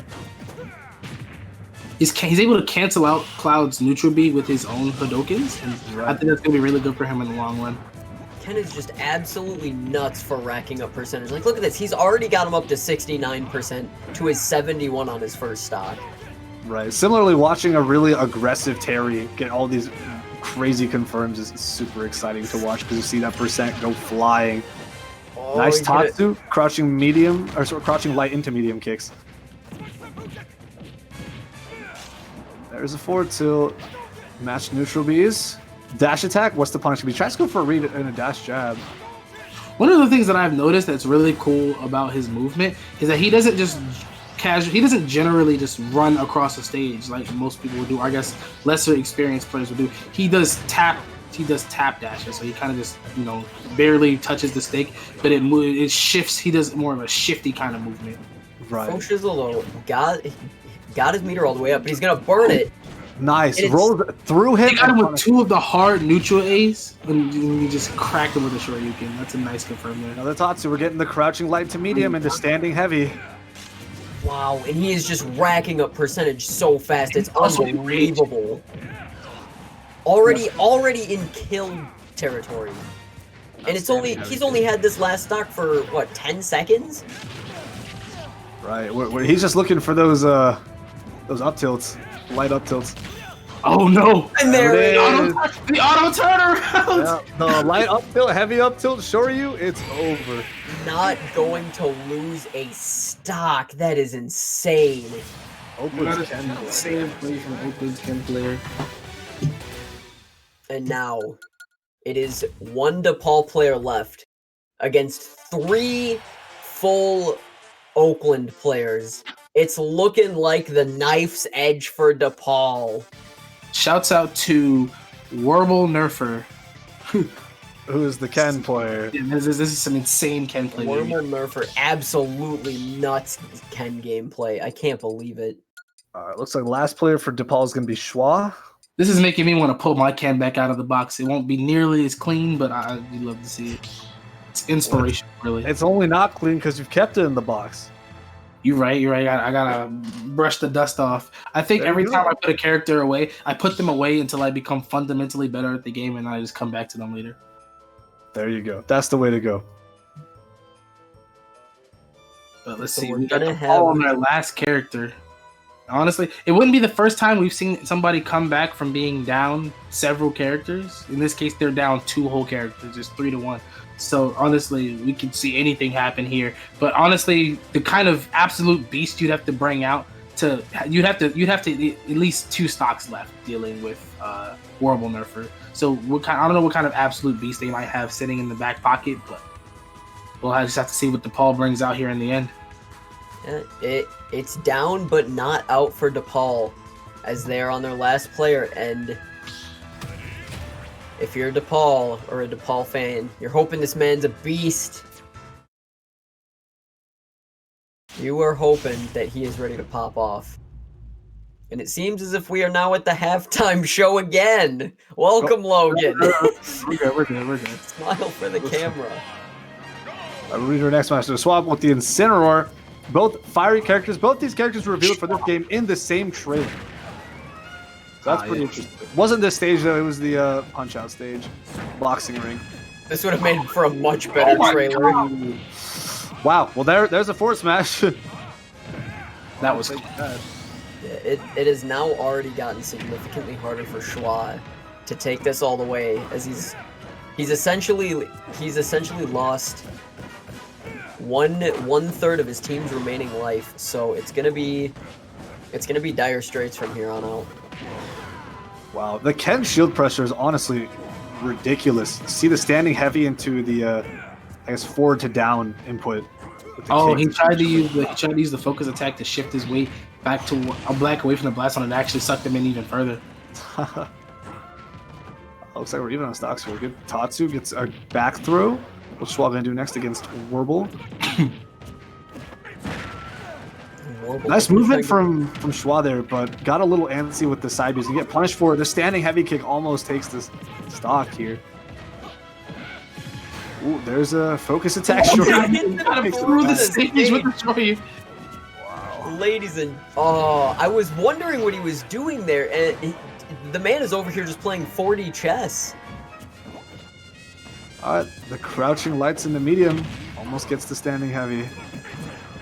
He's able to cancel out Cloud's neutral B with his own Hadoukens, and I think that's gonna be really good for him in the long run. Ken is just absolutely nuts for racking up percentage. Like, look at this. He's already got him up to 69% to his 71 on his first stock. Right. Similarly, watching a really aggressive Terry get all these crazy confirms is super exciting to watch because you see that percent go flying. Oh, nice Tatsu, crouching medium, or sort of crouching light into medium kicks. There's a forward tilt. Match neutral Bs. Dash attack. What's the punish? He tries to go for a read and a dash jab. One of the things that I've noticed that's really cool about his movement is that he doesn't just he doesn't generally just run across the stage like most people would do. Or I guess lesser experienced players would do. He does tap dashes, so he kind of just barely touches the stick, but it shifts. He does more of a shifty kind of movement. Right. Foshizzle got his meter all the way up, but he's gonna burn it. Nice. Rolls through him. He got him with two of the hard neutral A's, and you just cracked him with a short Yukin. That's a nice confirm there. Another Tatsu. We're getting the crouching light to medium into standing heavy. Wow, and he is just racking up percentage so fast. It's unbelievable. Already in kill territory. And he's only had this last stock for what, 10 seconds? Right. He's just looking for those up tilts, light up tilts. Oh no! And there it is. The auto turnaround. Yeah, the light up tilt, heavy up tilt, Shoryu, it's over. Not going to lose a stock. That is insane. Oakland's Ken. Same play from Oakland's Ken player. And now it is one DePaul player left against 3 full Oakland players. It's looking like the knife's edge for DePaul. Shouts out to Warble Nerfer. Who is the Ken player? Yeah, this is some insane Ken play. Warble Nerfer, absolutely nuts Ken gameplay. I can't believe it. Looks like the last player for DePaul is going to be Schwa. This is making me want to pull my Ken back out of the box. It won't be nearly as clean, but I'd love to see it. It's inspiration, really. It's only not clean because you've kept it in the box. You're right. I gotta brush the dust off. I think every time I put a character away, I put them away until I become fundamentally better at the game, and I just come back to them later. There you go. That's the way to go. But let's So see. we're We got gonna DePaul have- on our last character. Honestly, it wouldn't be the first time we've seen somebody come back from being down several characters. In this case, they're down 2 whole characters, just 3-1. So honestly, we could see anything happen here. But honestly, the kind of absolute beast you'd have to bring out you'd have to at least 2 stocks left dealing with Warble Nerfer. So I don't know what kind of absolute beast they might have sitting in the back pocket, but we'll just have to see what DePaul brings out here in the end. It's down, but not out for DePaul, as they are on their last player. And if you're DePaul or a DePaul fan, you're hoping this man's a beast. You are hoping that he is ready to pop off. And it seems as if we are now at the halftime show again. Welcome, Logan. We're good. Smile for the camera. We'll read our next match. So swap with the Incineroar. Both fiery characters. Both these characters were revealed for this game in the same trailer. So that's pretty interesting. Wasn't this stage though? It was the Punch-Out stage, boxing ring. This would have made for a much better trailer. Wow. Well, there's a forward smash. That was bad. Yeah, it has now already gotten significantly harder for Schwa to take this all the way, as he's essentially lost one third of his team's remaining life. So it's gonna be dire straits from here on out. Wow, the Ken shield pressure is honestly ridiculous. See the standing heavy into the I guess forward to down input. Oh, he tried to use the focus attack to shift his weight back to a black away from the blast one and actually sucked him in even further. Looks like we're even on stocks here. Good. Tatsu gets a back throw. What's Schwa gonna do next against Warble? Nice movement from Schwa there, but got a little antsy with the side beats. You get punished for it. The standing heavy kick almost takes this stock here. Ooh, there's a focus attack. Through the stage with the Shoyu. Wow. Ladies and I was wondering what he was doing there, and the man is over here just playing 4D chess. The crouching lights in the medium almost gets the standing heavy.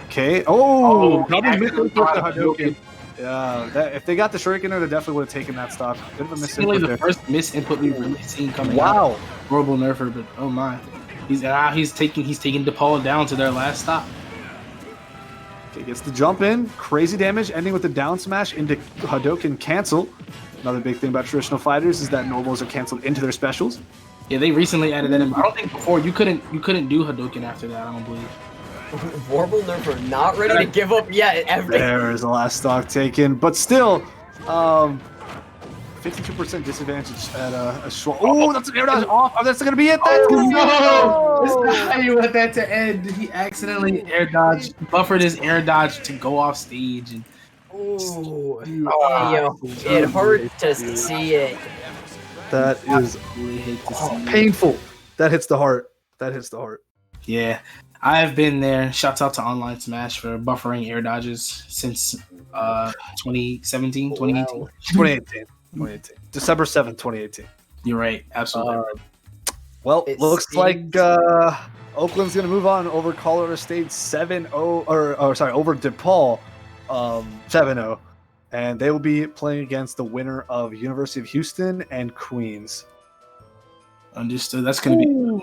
Okay. Oh, double missed with the Hadouken. Yeah, if they got the Shuriken there, they definitely would have taken that stock. Bit of a miss input the there. first miss input we've really seen coming. Wow. Out. Horrible nerfer, but oh my, he's taking DePaul down to their last stop. Okay, gets the jump in, crazy damage, ending with the down smash into Hadouken cancel. Another big thing about traditional fighters is that normals are canceled into their specials. Yeah, they recently added that in. I don't think before you couldn't do Hadouken after that. I don't believe. Warble nerfer not ready to give up yet. There's the last stock taken, but still, 52% disadvantage at a Schwa. Oh, that's an air dodge off. Oh, that's gonna be it. That's gonna be it. That's how you want that to end. He accidentally air dodged, buffered his air dodge to go off stage, and it hurt to see it. That is painful. That hits the heart. Yeah. I've been there. Shouts out to Online Smash for buffering air dodges since 2017, 2018. 2018. December 7th, 2018. You're right. Absolutely. Well, it looks like Oakland's going to move on over Colorado State 7-0, over DePaul 7-0. And they will be playing against the winner of University of Houston and Queens. Understood. That's going to be...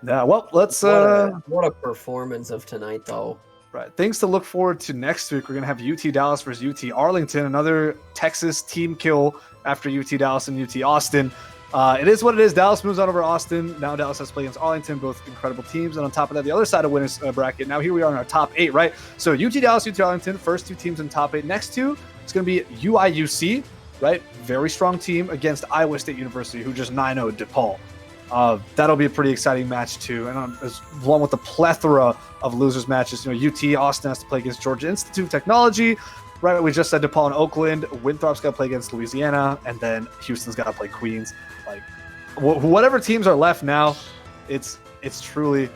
Yeah, well, let's... What a performance of tonight, though. Right. Things to look forward to next week. We're going to have UT Dallas versus UT Arlington, another Texas team kill after UT Dallas and UT Austin. It is what it is. Dallas moves on over Austin. Now Dallas has to play against Arlington, both incredible teams. And on top of that, the other side of winners bracket. Now here we are in our top 8, right? So UT Dallas, UT Arlington, first two teams in top 8. Next two, it's going to be UIUC, right? Very strong team against Iowa State University, who just 9-0'd DePaul. That'll be a pretty exciting match too, and as one with the plethora of losers matches. UT Austin has to play against Georgia Institute of Technology, right? We just said DePaul and Oakland. Winthrop's got to play against Louisiana, and then Houston's got to play Queens. Like whatever teams are left now, it's truly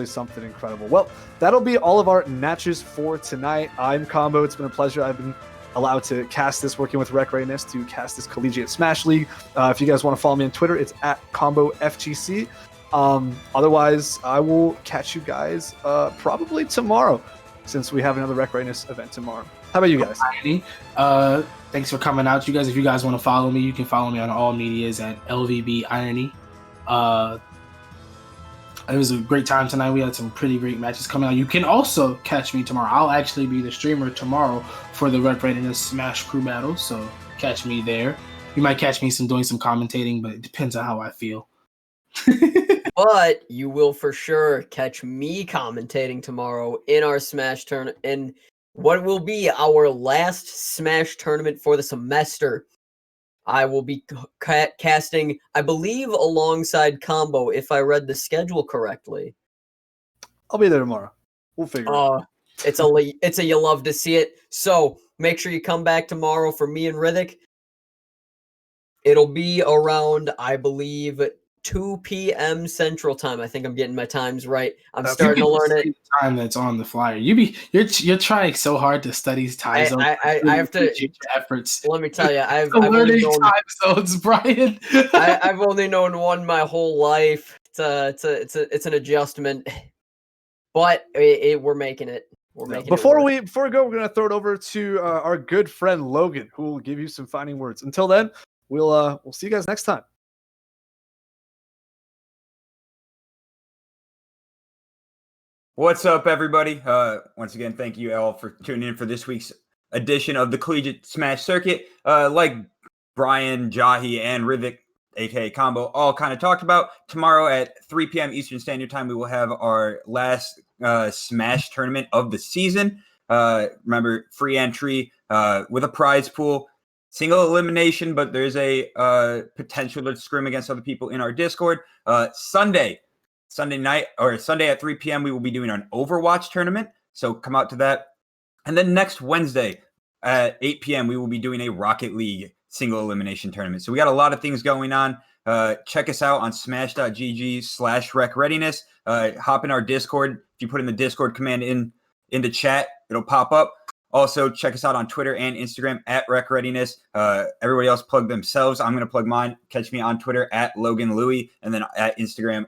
something incredible. Well, that'll be all of our matches for tonight. I'm Combo. It's been a pleasure. I've been allowed to cast this, working with Rec Readiness to cast this Collegiate Smash League. If you guys want to follow me on Twitter, it's @ComboFGC. Otherwise, I will catch you guys probably tomorrow, since we have another Rec Readiness event tomorrow. How about you guys? Thanks for coming out, you guys. If you guys want to follow me, you can follow me on all medias at LVB Irony. It was a great time tonight. We had some pretty great matches coming out. You can also catch me tomorrow. I'll actually be the streamer tomorrow for the Rec Readiness Smash Crew Battle, so catch me there. You might catch me doing some commentating, but it depends on how I feel. But you will for sure catch me commentating tomorrow in our Smash tournament, in what will be our last Smash tournament for the semester. I will be casting, I believe, alongside Combo, if I read the schedule correctly. I'll be there tomorrow. We'll figure it out. It's a you love to see it. So make sure you come back tomorrow for me and Riddick. It'll be around, I believe, 2 p.m. Central Time. I think I'm getting my times right. I'm starting to learn it. The time that's on the flyer. You're trying so hard to study time zones. I have to your efforts. Let me tell you, I've learning only known, time zones, Brian. I've only known one my whole life. It's an adjustment, but we're making it. Before we go, we're gonna throw it over to our good friend Logan, who will give you some final words. Until then, we'll see you guys next time. What's up, everybody? Once again, thank you all for tuning in for this week's edition of the Collegiate Smash Circuit. Like Brian, Jahi, and Rivik, aka Combo, all kind of talked about, tomorrow at 3 p.m. Eastern Standard Time, we will have our last Smash tournament of the season. Remember, free entry with a prize pool, single elimination, but there's a potential to scrim against other people in our Discord. Sunday night or Sunday at 3 p.m. we will be doing an Overwatch tournament. So come out to that. And then next Wednesday at 8 p.m. we will be doing a Rocket League single elimination tournament. So we got a lot of things going on. Check us out on smash.gg/recreadiness. Hop in our Discord. If you put in the Discord command into chat, it'll pop up. Also, check us out on Twitter and Instagram at RecReadiness. Everybody else plug themselves. I'm going to plug mine. Catch me on Twitter at Logan Louie, and then at Instagram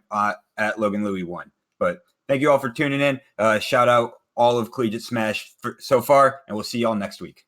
at Logan Louie1. But thank you all for tuning in. Shout out all of Collegiate Smash so far, and we'll see y'all next week.